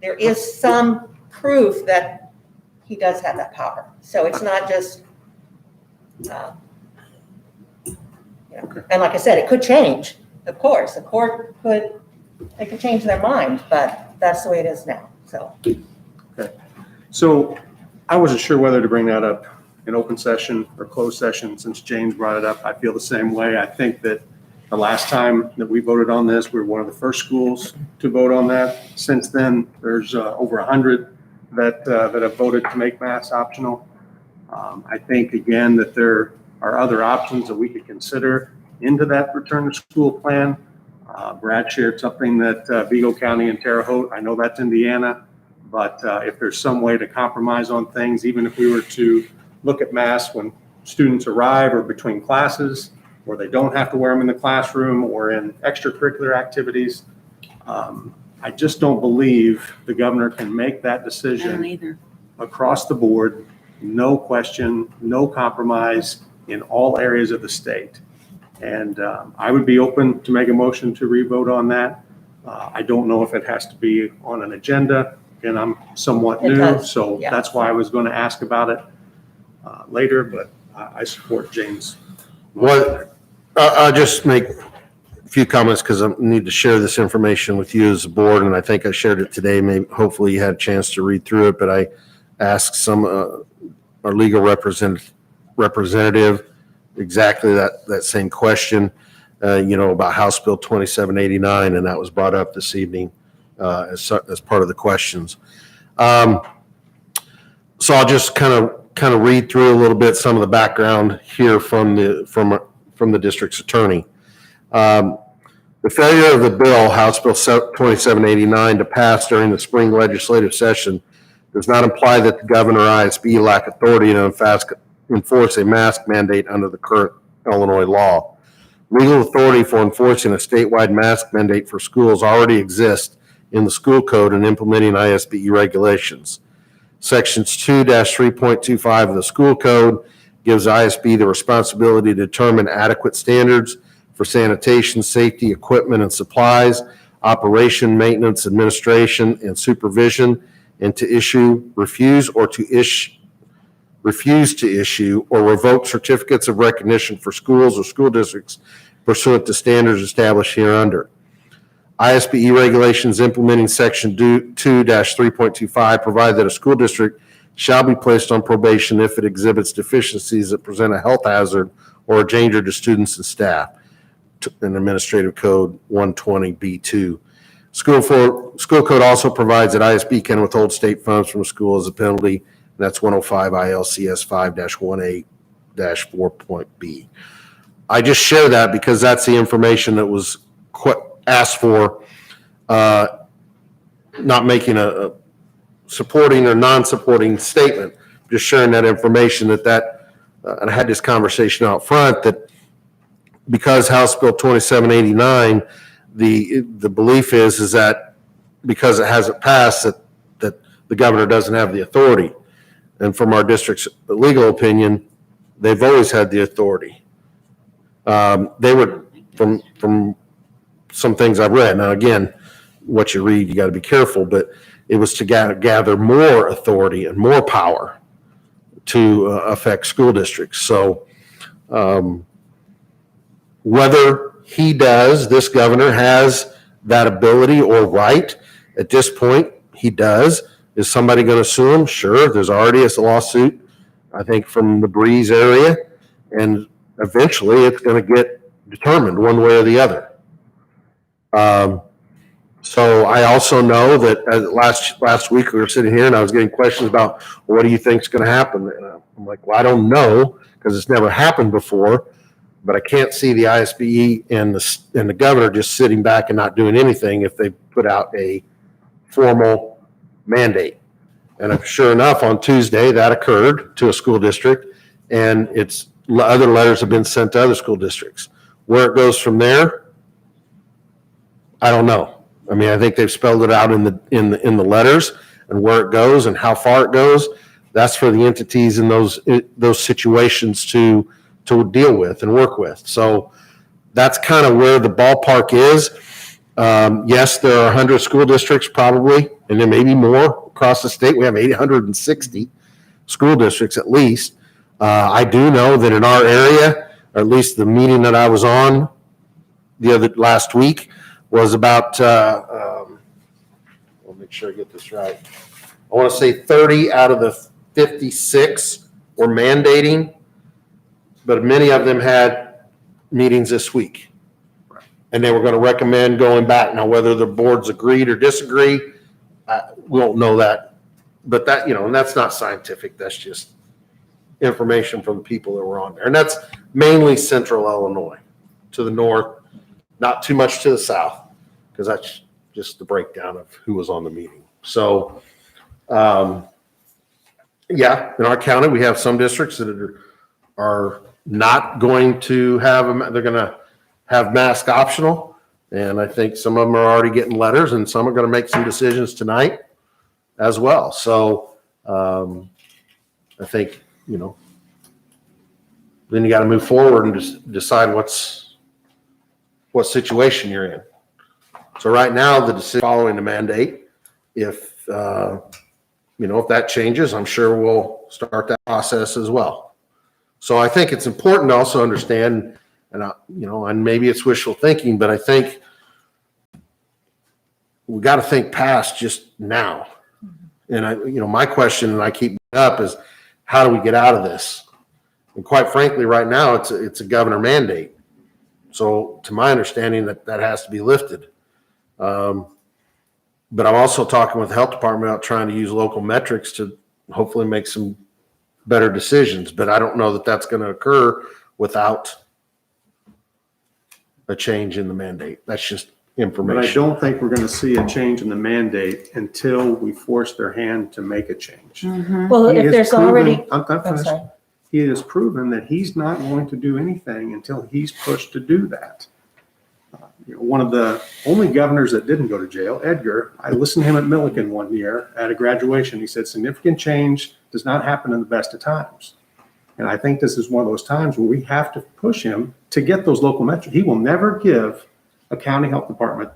there is some proof that he does have that power. So it's not just, and like I said, it could change, of course. The court they could change their mind, but that's the way it is now, so. So I wasn't sure whether to bring that up in open session or closed session. Since James brought it up, I feel the same way. I think that the last time that we voted on this, we were one of the first schools to vote on that. Since then, there's over 100 that have voted to make masks optional. I think, again, that there are other options that we could consider into that return to school plan. Brad shared something that Vigo County and Terre Haute, I know that's Indiana, but if there's some way to compromise on things, even if we were to look at masks when students arrive or between classes, or they don't have to wear them in the classroom or in extracurricular activities, I just don't believe the governor can make that I don't decision either. across the board, no question, no compromise in all areas of the state. And I would be open to make a motion to re-vote on that. I don't know if it has to be on an agenda, and I'm somewhat It new, does, so yeah. that's why I was going to ask about it later, but I support James. I'll just make a few comments because I need to share this information with you as a board, and I think I shared it today. Maybe, hopefully you had a chance to read through it, but I asked our legal representative exactly that same question, about House Bill 2789, and that was brought up this evening as part of the questions. So I'll just kind of kind of read through a little bit some of the background here from the district's attorney. The failure of the bill, House Bill 2789, to pass during the spring legislative session does not imply that the governor or ISB lack authority to enforce a mask mandate under the current Illinois law. Legal authority for enforcing a statewide mask mandate for schools already exists in the school code and implementing ISBE regulations. Sections 2-3.25 of the school code gives ISB the responsibility to determine adequate standards for sanitation, safety, equipment, and supplies, operation, maintenance, administration, and supervision, and to refuse to issue or revoke certificates of recognition for schools or school districts pursuant to standards established hereunder. ISBE regulations implementing section 2-3.25 provide that a school district shall be placed on probation if it exhibits deficiencies that present a health hazard or a danger to students and staff, in Administrative Code 120B2. School code also provides that ISB can withhold state funds from a school as a penalty, and that's 105 ILCS 5-1A-4.B. I just share that because that's the information that was asked for, not making a supporting or non-supporting statement, just sharing that information and I had this conversation out front that because House Bill 2789, the belief is that because it hasn't passed that the governor doesn't have the authority. And from our district's legal opinion, they've always had the authority. They would, from some things I've read. Now, again, what you read, you got to be careful, but it was to gather more authority and more power to affect school districts. So whether this governor has that ability or right, at this point, he does. Is somebody going to sue him? Sure. There's already a lawsuit, I think, from the Breeze area, and eventually it's going to get determined one way or the other. So I also know that last week we were sitting here and I was getting questions about, well, what do you think is going to happen? And I'm like, well, I don't know because it's never happened before, but I can't see the ISBE and the governor just sitting back and not doing anything if they put out a formal mandate. And sure enough, on Tuesday, that occurred to a school district, and other letters have been sent to other school districts. Where it goes from there, I don't know. I mean, I think they've spelled it out in the letters, and where it goes and how far it goes, that's for the entities in those situations to deal with and work with. So that's kind of where the ballpark is. Yes, there are 100 school districts probably, and there may be more across the state. We have 860 school districts at least. I do know that in our area, or at least the meeting that I was on last week, was about, I'll make sure I get this right. I want to say 30 out of the 56 were mandating, but many of them had meetings this week. And they were going to recommend going back. Now, whether the boards agreed or disagree, we don't know that. But that, and that's not scientific. That's just information from the people that were on there. And that's mainly central Illinois, to the north, not too much to the south, because that's just the breakdown of who was on the meeting. So, in our county, we have some districts that are not going to they're going to have mask optional. And I think some of them are already getting letters, and some are going to make some decisions tonight as well. So, I think, then you got to move forward and just decide what situation you're in. So right now, the decision following the mandate, if that changes, I'm sure we'll start that process as well. So I think it's important to also understand, and maybe it's wishful thinking, but I think we got to think past just now. And my question, and I keep up, is how do we get out of this? And quite frankly, right now, it's a governor mandate. So to my understanding, that has to be lifted. But I'm also talking with the health department about trying to use local metrics to hopefully make some better decisions, but I don't know that that's going to occur without a change in the mandate. That's just But I information. don't think we're going to see a change in the mandate until we force their hand to make a change. Well, He if has there's proven- already, I'm I'm finished. sorry. He has proven that he's not going to do anything until he's pushed to do that. One of the only governors that didn't go to jail, Edgar, I listened to him at Milliken one year at a graduation. He said, significant change does not happen in the best of times. And I think this is one of those times where we have to push him to get those local metrics. He will never give a county health department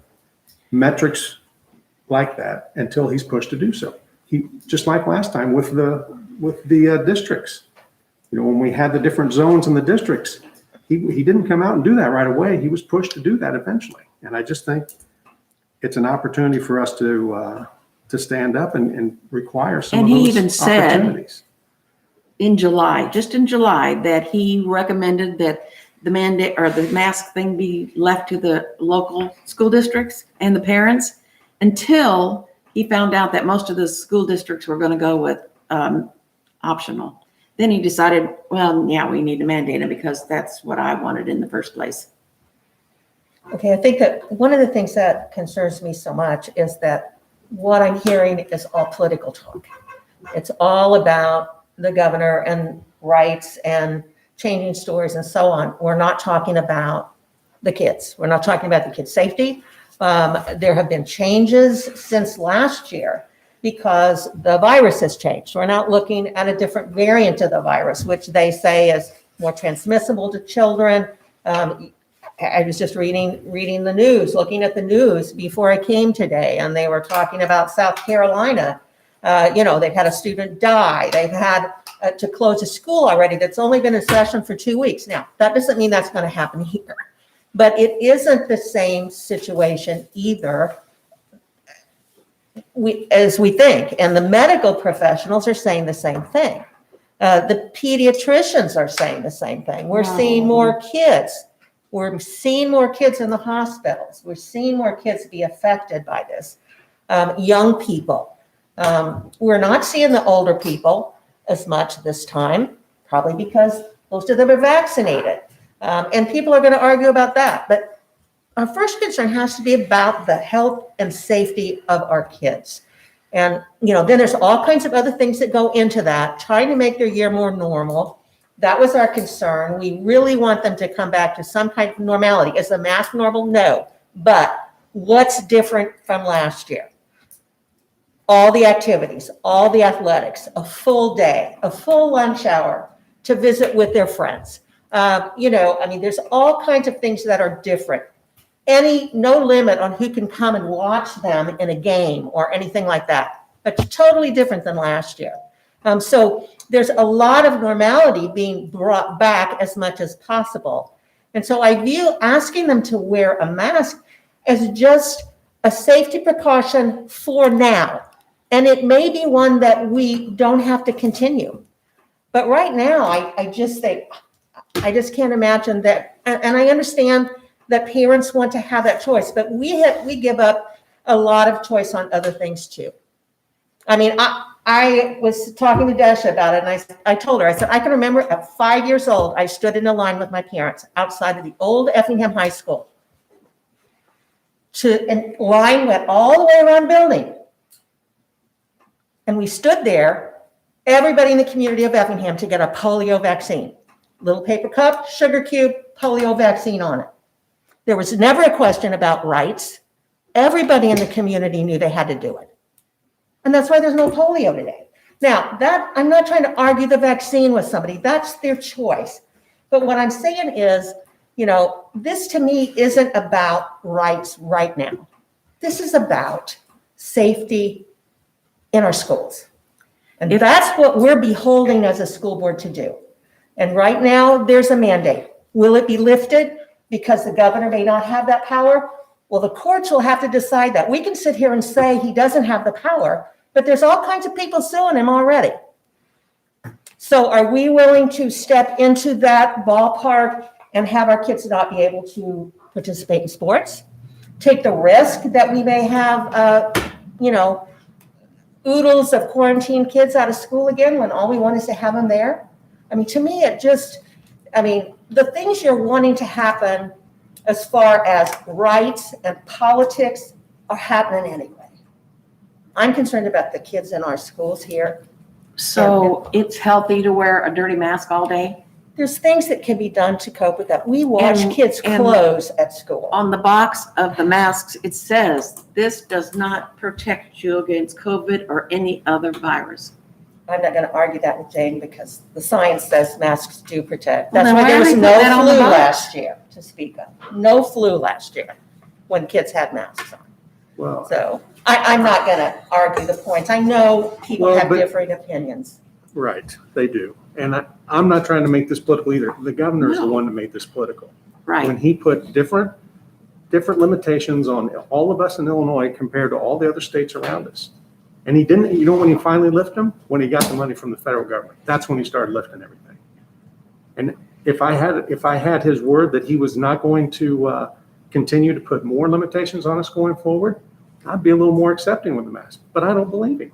metrics like that until he's pushed to do so. He, just like last time with the districts. When we had the different zones in the districts, he didn't come out and do that right away. He was pushed to do that eventually. And I just think it's an opportunity for us to stand up and require some And of he those even said- opportunities. In July, just in July, that he recommended that the mandate or the mask thing be left to the local school districts and the parents until he found out that most of the school districts were going to go with optional. Then he decided, well, yeah, we need to mandate it because that's what I wanted in the first place. Okay, I think that one of the things that concerns me so much is that what I'm hearing is all political talk. It's all about the governor and rights and changing stories and so on. We're not talking about the kids. We're not talking about the kids' safety. There have been changes since last year because the virus has changed. We're not looking at a different variant of the virus, which they say is more transmissible to children. I was just reading the news, looking at the news before I came today, and they were talking about South Carolina. They've had a student die. They've had to close a school already that's only been in session for 2 weeks. Now, that doesn't mean that's going to happen here, but it isn't the same situation either as we think. And the medical professionals are saying the same thing. The pediatricians are saying the same thing. We're seeing more kids. We're seeing more kids in the hospitals. We're seeing more kids be affected by this. Young people. We're not seeing the older people as much this time, probably because most of them are vaccinated. And people are going to argue about that. But our first concern has to be about the health and safety of our kids. And, then there's all kinds of other things that go into that, trying to make their year more normal. That was our concern. We really want them to come back to some kind of normality. Is the mask normal? No. But what's different from last year? All the activities, all the athletics, a full day, a full lunch hour to visit with their friends. There's all kinds of things that are different. No limit on who can come and watch them in a game or anything like that. It's totally different than last year. So there's a lot of normality being brought back as much as possible. And so I view asking them to wear a mask as just a safety precaution for now. And it may be one that we don't have to continue. But right now, I just think, I just can't imagine that. And I understand that parents want to have that choice, but we give up a lot of choice on other things too. I mean, I was talking to Dasha about it, and I told her, I said, I can remember at 5 years old, I stood in a line with my parents outside of the old Effingham High School. And line went all the way around building. And we stood there, everybody in the community of Effingham, to get a polio vaccine. Little paper cup, sugar cube, polio vaccine on it. There was never a question about rights. Everybody in the community knew they had to do it. And that's why there's no polio today. Now, I'm not trying to argue the vaccine with somebody. That's their choice. But what I'm saying is, this to me isn't about rights right now. This is about safety in our schools. And that's what we're beholding as a school board to do. And right now, there's a mandate. Will it be lifted because the governor may not have that power? Well, the courts will have to decide that. We can sit here and say he doesn't have the power, but there's all kinds of people suing him already. So are we willing to step into that ballpark and have our kids not be able to participate in sports? Take the risk that we may have, oodles of quarantined kids out of school again when all we want is to have them there? I mean, to me, the things you're wanting to happen as far as rights and politics are happening anyway. I'm concerned about the kids in our schools here. So it's healthy to wear a dirty mask all day? There's things that can be done to cope with that. We watch And- kids and- close at school. On the box of the masks, it says, this does not protect you against COVID or any other virus. I'm not going to argue that with Jane because the science says masks do protect. Well, That's then why why there are was they no putting that on the flu box? last year to speak of. No flu last year when kids had masks on. Well, So I'm not going to argue the points. I know people Well, have but- differing opinions. right, they do. And I'm not trying to make this political either. The governor is the No. one that made this political. Right. When he put different limitations on all of us in Illinois compared to all the other states around us. And he didn't, when he finally lifted them? When he got the money from the federal government. That's when he started lifting everything. And if I had his word that he was not going to continue to put more limitations on us going forward, I'd be a little more accepting with the mask. But I don't believe him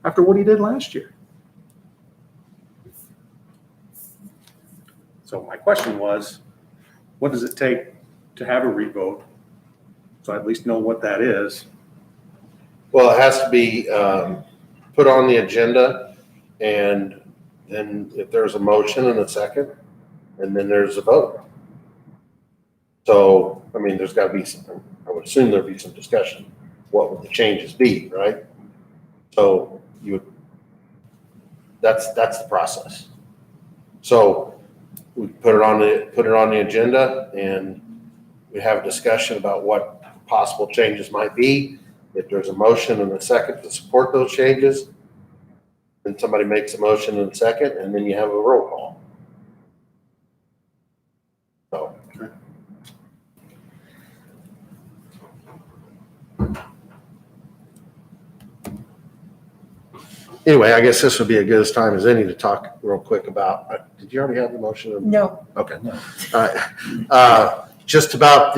after what he did last year. So my question was, what does it take to have a revote? So I at least know what that is. Well, it has to be put on the agenda, and then if there's a motion and a second, and then there's a vote. So, I mean, there's got to be some, I would assume there'd be some discussion. What would the changes be, right? So that's the process. So we put it on the agenda, and we have a discussion about what possible changes might be. If there's a motion and a second to support those changes, then somebody makes a motion and a second, and then you have a roll call. So. Anyway, I guess this would be as good as time as any to talk real quick about, did you already have the motion? No. Okay. All right. Just about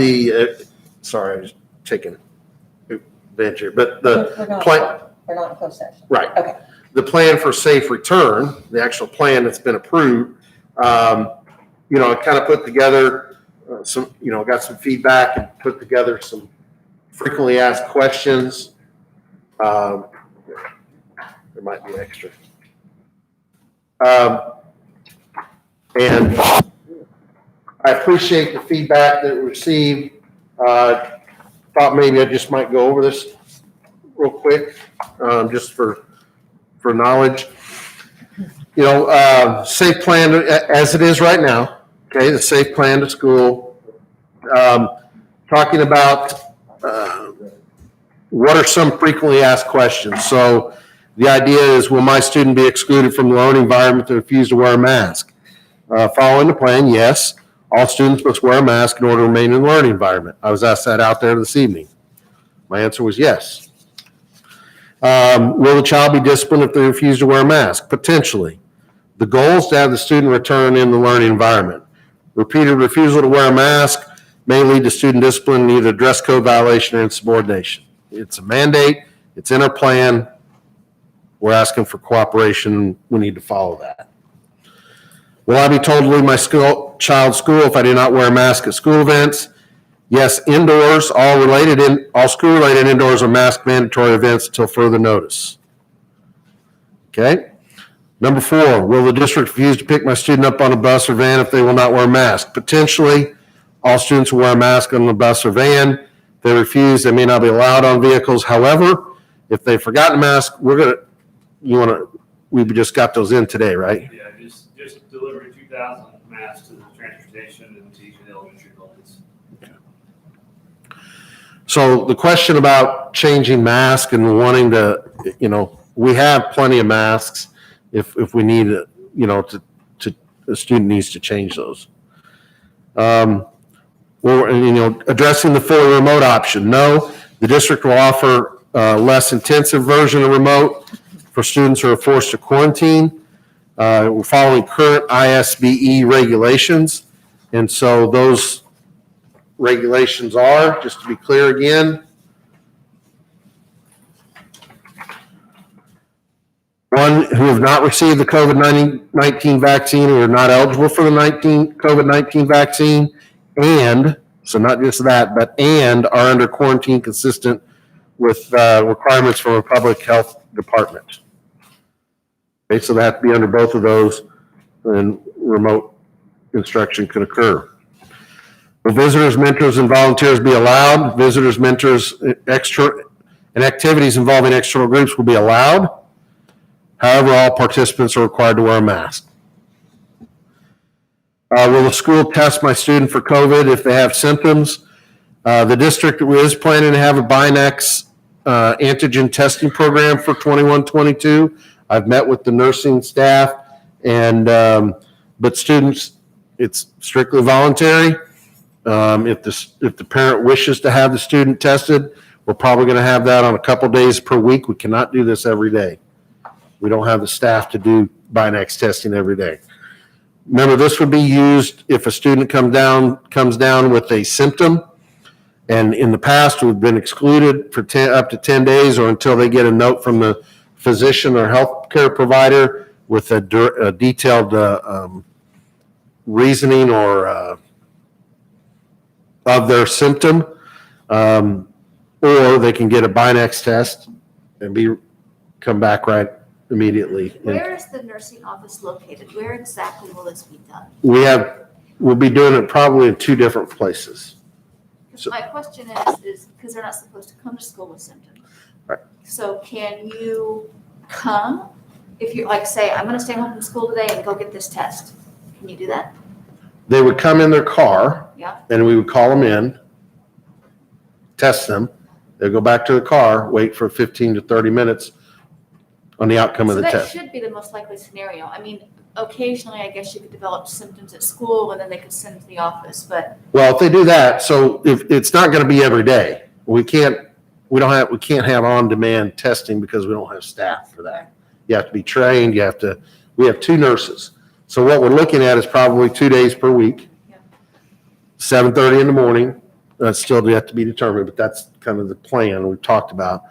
sorry, I was taking advantage here, but We're not in closed session. right. Okay. The plan for safe return, the actual plan that's been approved, I kind of put together got some feedback and put together some frequently asked questions. There might be extra. And I appreciate the feedback that we received. Thought maybe I just might go over this real quick, just for knowledge. Safe plan as it is right now. Okay, the safe plan to school. Talking about what are some frequently asked questions. So the idea is, will my student be excluded from the learning environment to refuse to wear a mask? Following the plan, yes. All students must wear a mask in order to remain in the learning environment. I was asked that out there this evening. My answer was yes. Will the child be disciplined if they refuse to wear a mask? Potentially. The goal is to have the student return in the learning environment. Repeated refusal to wear a mask may lead to student discipline, either dress code violation or insubordination. It's a mandate. It's in our plan. We're asking for cooperation. We need to follow that. Will I be told to leave my child's school if I do not wear a mask at school events? Yes, indoors, all school-related indoors are mask mandatory events until further notice. Okay. Number 4, will the district refuse to pick my student up on a bus or van if they will not wear a mask? Potentially, all students will wear a mask on the bus or van. If they refuse, they may not be allowed on vehicles. However, if they've forgotten a mask, we just got those in today, right? Yeah, just delivered 2,000 masks to the transportation and to each of the elementary buildings. So the question about changing masks and wanting to, we have plenty of masks if we need, the student needs to change those. Addressing the fully remote option. No, the district will offer a less intensive version of remote for students who are forced to quarantine. We're following current ISBE regulations. And so those regulations are, just to be clear again, who have not received the COVID-19 vaccine or are not eligible for the COVID-19 vaccine, and, so not just that, but and are under quarantine consistent with requirements from a public health department. Okay, so they have to be under both of those, and remote instruction could occur. Will visitors, mentors, and volunteers be allowed? Visitors, mentors, and activities involving external groups will be allowed. However, all participants are required to wear a mask. Will the school test my student for COVID if they have symptoms? The district is planning to have a BinaX antigen testing program for 21-22. I've met with the nursing staff, and but students, it's strictly voluntary. If the parent wishes to have the student tested, we're probably going to have that on a couple days per week. We cannot do this every day. We don't have the staff to do BinaX testing every day. Remember, this would be used if a student comes down with a symptom, and in the past we've been excluded for up to 10 days or until they get a note from the physician or healthcare provider with a detailed reasoning or of their symptom, or they can get a BinaX test and come back right immediately. Where is the nursing office located? Where exactly will this be done? We'll be doing it probably in 2 different places. Because my question is because they're not supposed to come to school with symptoms. Right. So can you come if you're like, say, I'm going to stay home from school today and go get this test? Can you do that? They would come in their car. Yeah. And we would call them in, test them. They'd go back to the car, wait for 15 to 30 minutes on the outcome of the So that test. should be the most likely scenario. I mean, occasionally, I guess you could develop symptoms at school and then they could send to the office, but Well, if they do that, so if it's not going to be every day, we can't have on-demand testing because we don't have staff for that. You have to be trained. We have 2 nurses. So what we're looking at is probably 2 days per week, 7:30 in the morning. That's still yet to be determined, but that's kind of the plan we've talked about.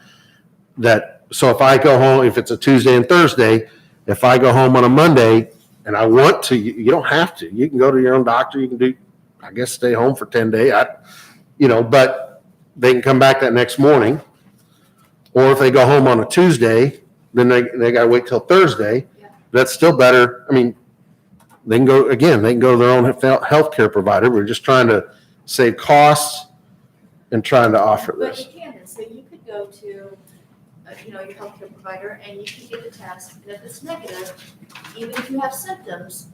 So if I go home, if it's a Tuesday and Thursday, if I go home on a Monday and I want to, you don't have to. You can go to your own doctor. You can stay home for 10 days. But they can come back that next morning. Or if they go home on a Tuesday, then they got to wait till Thursday. That's still better. I mean, they can go to their own healthcare provider. We're just trying to save costs and trying to offer But this. you can, so you could go to, your healthcare provider and you can get the test, and if it's negative, even if you have symptoms,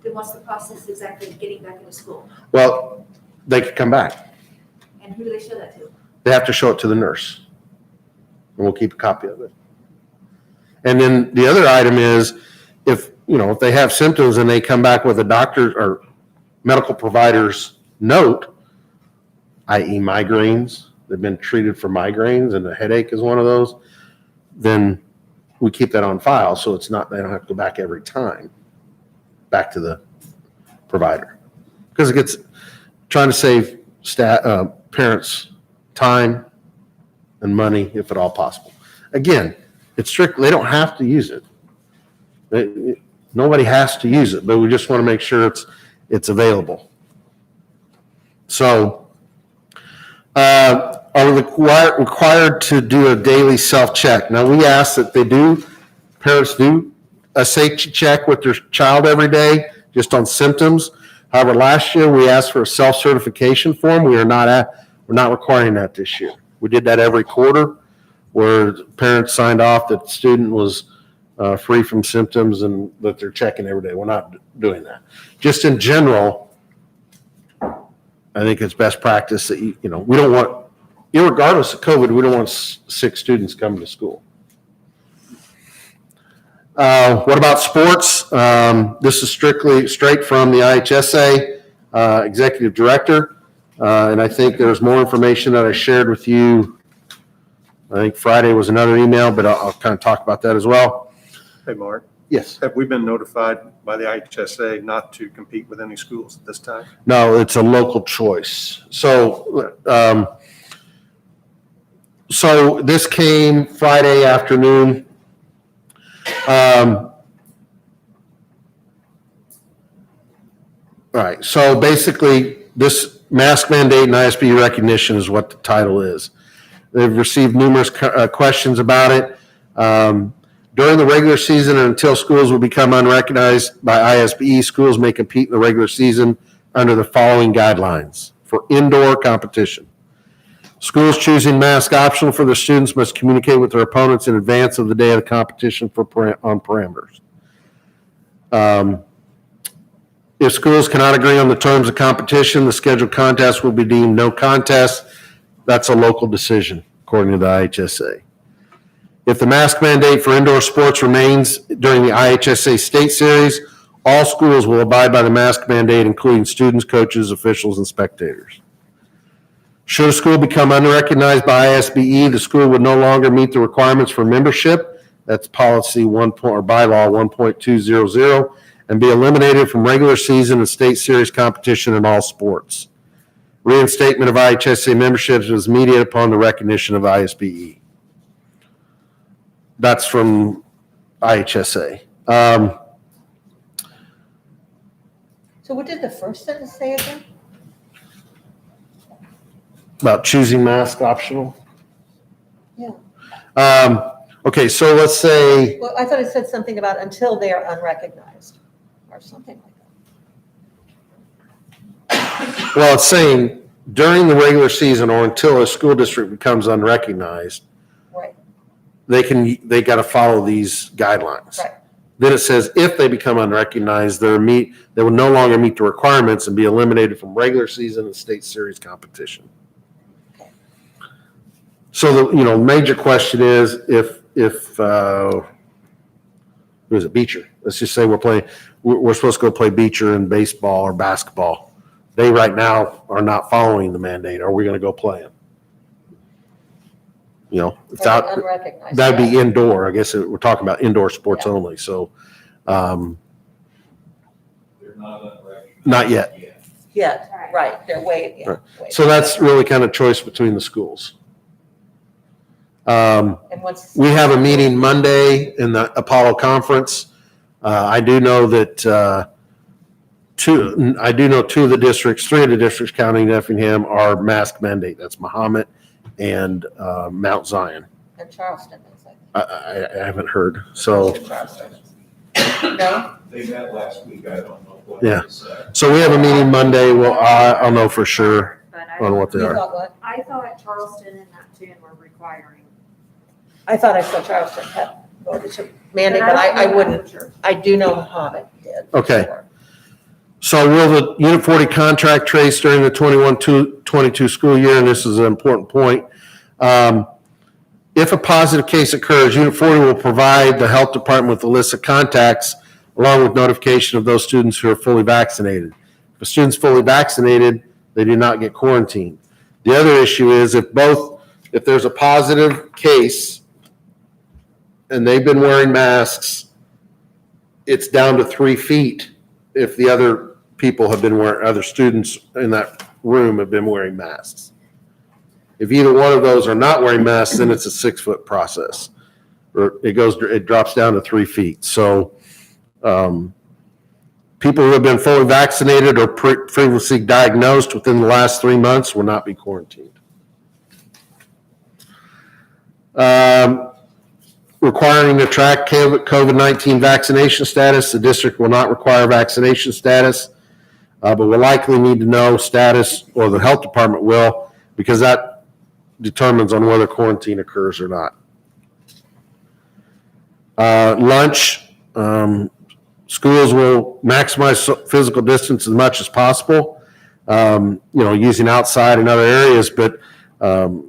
then what's the process exactly of getting back into school? Well, they could come back. And who do they show that to? They have to show it to the nurse. And we'll keep a copy of it. And then the other item is if they have symptoms and they come back with a doctor or medical provider's note, i.e. migraines, they've been treated for migraines and a headache is one of those, then we keep that on file so they don't have to go back every time back to the provider. Because trying to save parents time and money if at all possible. Again, it's strict, they don't have to use it. Nobody has to use it, but we just want to make sure it's available. So, are required to do a daily self-check. Now, we ask that parents do a safety check with their child every day, just on symptoms. However, last year, we asked for a self-certification form. We're not requiring that this year. We did that every quarter, where parents signed off that the student was free from symptoms and that they're checking every day. We're not doing that. Just in general, I think it's best practice that we don't want, regardless of COVID, we don't want sick students coming to school. What about sports? This is straight from the IHSA executive director, and I think there's more information that I shared with you. I think Friday was another email, but I'll kind of talk about that as well. Hey, Mark, Yes. have we been notified by the IHSA not to compete with any schools at this time? No, it's a local choice. So this came Friday afternoon. All right, so basically, this mask mandate and ISB recognition is what the title is. They've received numerous questions about it. During the regular season and until schools will become unrecognized by ISBE, schools may compete in the regular season under the following guidelines for indoor competition. Schools choosing mask optional for their students must communicate with their opponents in advance of the day of the competition on parameters. If schools cannot agree on the terms of competition, the scheduled contest will be deemed no contest. That's a local decision, according to the IHSA. If the mask mandate for indoor sports remains during the IHSA state series, all schools will abide by the mask mandate, including students, coaches, officials, and spectators. Should a school become unrecognized by ISBE, the school would no longer meet the requirements for membership. That's policy bylaw 1.200, and be eliminated from regular season and state series competition in all sports. Reinstatement of IHSA membership is immediate upon the recognition of ISBE. That's from IHSA. So what did the first sentence say again? About choosing mask optional? Yeah. Okay, so let's say, Well, I thought it said something about until they are unrecognized or something like that. well, it's saying during the regular season or until a school district becomes unrecognized, Right. they got to follow these guidelines. Right. Then it says if they become unrecognized, they will no longer meet the requirements and be eliminated from regular season and state series competition. So the major question is if who is it, Beecher? Let's just say we're supposed to go play Beecher in baseball or basketball. They right now are not following the mandate. Are we going to go play them? It's Or out. unrecognized. That'd be yeah. indoor. I guess we're talking about indoor sports Yeah. only. So, They're not unrecognized. not yet. Yeah, right, they're way, yeah. Right. way- So that's really kind of choice between the schools. And once. We have a meeting Monday in the Apollo Conference. I do know that two of the districts, three of the districts counting Effingham are mask mandate. That's Mahomet and Mount Zion. And Charleston is, I haven't heard. So, Charleston. No? They met last week, I don't know what. Yeah. So we have a meeting Monday. Well, I'll know for sure But on what they You are. thought what? I thought Charleston and Neptune were requiring. I thought I saw Charleston had voted to mandate, but I wouldn't. I do know Muhammad did. for Okay. sure. So will the Unit 40 contract trace during the 21-22 school year? And this is an important point. If a positive case occurs, Unit 40 will provide the health department with a list of contacts along with notification of those students who are fully vaccinated. If a student's fully vaccinated, they do not get quarantined. The other issue is if there's a positive case and they've been wearing masks, it's down to 3 feet if the other other students in that room have been wearing masks. If either one of those are not wearing masks, then it's a 6-foot process. Or it drops down to 3 feet. So people who have been fully vaccinated or previously diagnosed within the last 3 months will not be quarantined. Requiring to track COVID-19 vaccination status, the district will not require vaccination status, but will likely need to know status, or the health department will, because that determines on whether quarantine occurs or not. Lunch, schools will maximize physical distance as much as possible, using outside and other areas, but we're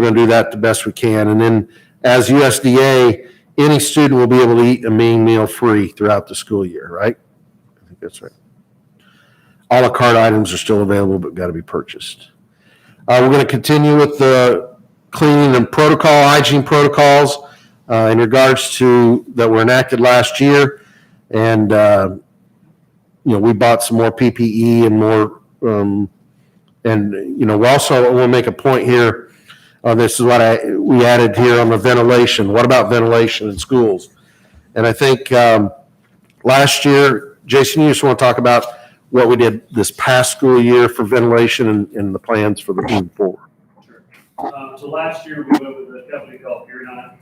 going to do that the best we can. And then as USDA, any student will be able to eat a main meal free throughout the school year, right? I think that's right. A la carte items are still available, but got to be purchased. We're going to continue with the cleaning and hygiene protocols in regards to that were enacted last year. And, we bought some more PPE and more, we also want to make a point here. This is what we added here on the ventilation. What about ventilation in schools? And I think last year, Jason, you just want to talk about what we did this past school year for ventilation and the plans for the moving forward. So last year, we went with a company called Piranha.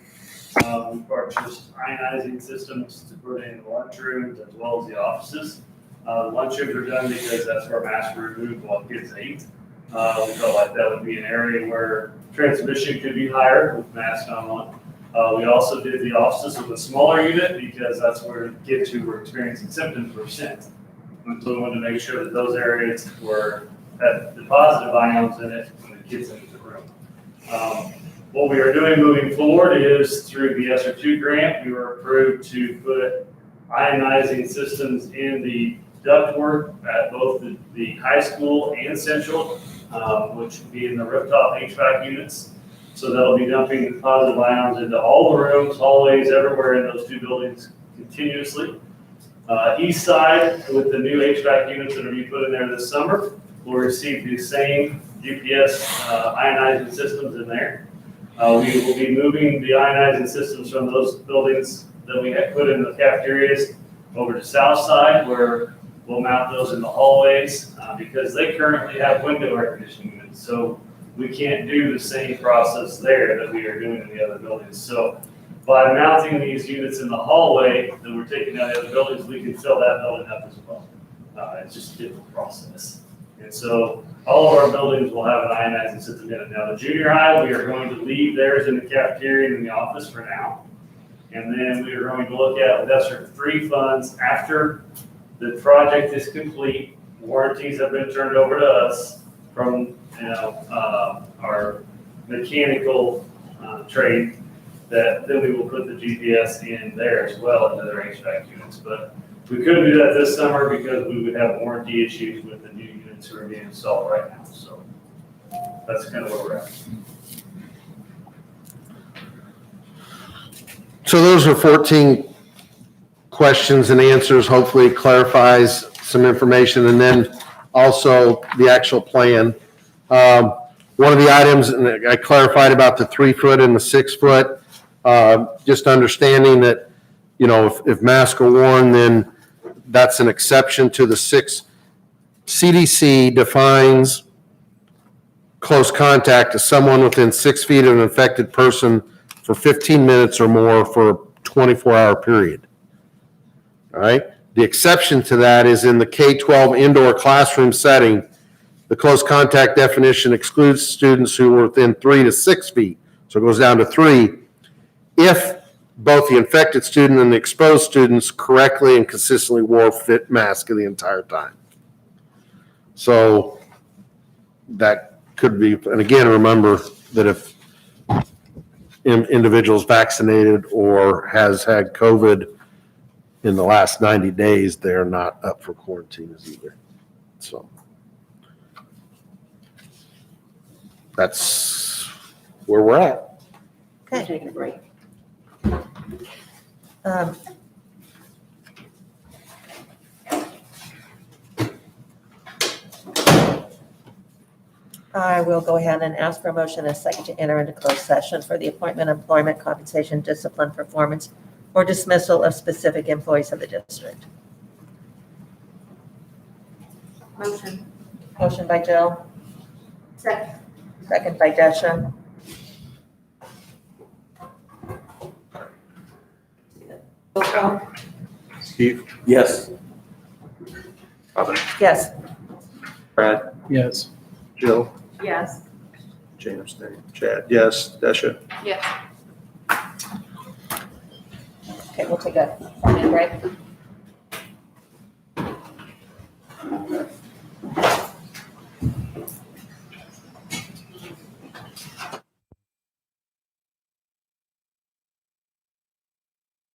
We purchased ionizing systems to put in the lunchrooms as well as the offices. Lunchrooms are done because that's where masks were removed while kids ate. We felt like that would be an area where transmission could be higher with masks on. We also did the offices with a smaller unit because that's where kids who were experiencing symptoms were sent. And so we wanted to make sure that those areas had the positive ions in it when the kids entered the room. What we are doing moving forward is through the ESSER 2 grant, we were approved to put ionizing systems in the ductwork at both the high school and central, which would be in the rooftop HVAC units. So that'll be dumping positive ions into all the rooms, hallways, everywhere in those two buildings continuously. East side, with the new HVAC units that are being put in there this summer, will receive the same UPS ionizing systems in there. We will be moving the ionizing systems from those buildings that we had put in the cafeterias over to south side, where we'll mount those in the hallways because they currently have window air conditioning units. So we can't do the same process there that we are doing in the other buildings. So by mounting these units in the hallway that we're taking out of the other buildings, we can fill that building up as well. It's just a different process. And so all of our buildings will have an ionizing system in it. Now, the junior high, we are going to leave theirs in the cafeteria and in the office for now. And then we are going to look at ESSER 3 funds after the project is complete. Warranties have been turned over to us from our mechanical trade, that then we will put the GPS in there as well into their HVAC units. But we couldn't do that this summer because we would have warranty issues with the new units who are being installed right now. So that's kind of where we're at. So those are 14 questions and answers. Hopefully it clarifies some information, and then also the actual plan. One of the items, and I clarified about the 3 foot and the 6 foot, just understanding that, if masks are worn, then that's an exception to the 6. CDC defines close contact as someone within 6 feet of an infected person for 15 minutes or more for a 24-hour period. All right? The exception to that is in the K-12 indoor classroom setting. The close contact definition excludes students who were within 3 to 6 feet, so it goes down to 3, if both the infected student and the exposed students correctly and consistently wore fit masks the entire time. So that could be, and again, remember that if individuals vaccinated or has had COVID in the last 90 days, they're not up for quarantine either. So that's where we're at. Okay. Taking a break. I will go ahead and ask for a motion and a second to enter into closed session for the appointment, employment, compensation, discipline, performance, or dismissal of specific employees of the district. Motion. Motion by Jill, Second. second by Desha. Roll call. Steve? Yes. Robin? Yes. Brad? Yes. Jill? Yes. Jane abstained. Chad? Yes. Desha? Yes. Okay, we'll take a 1-minute break.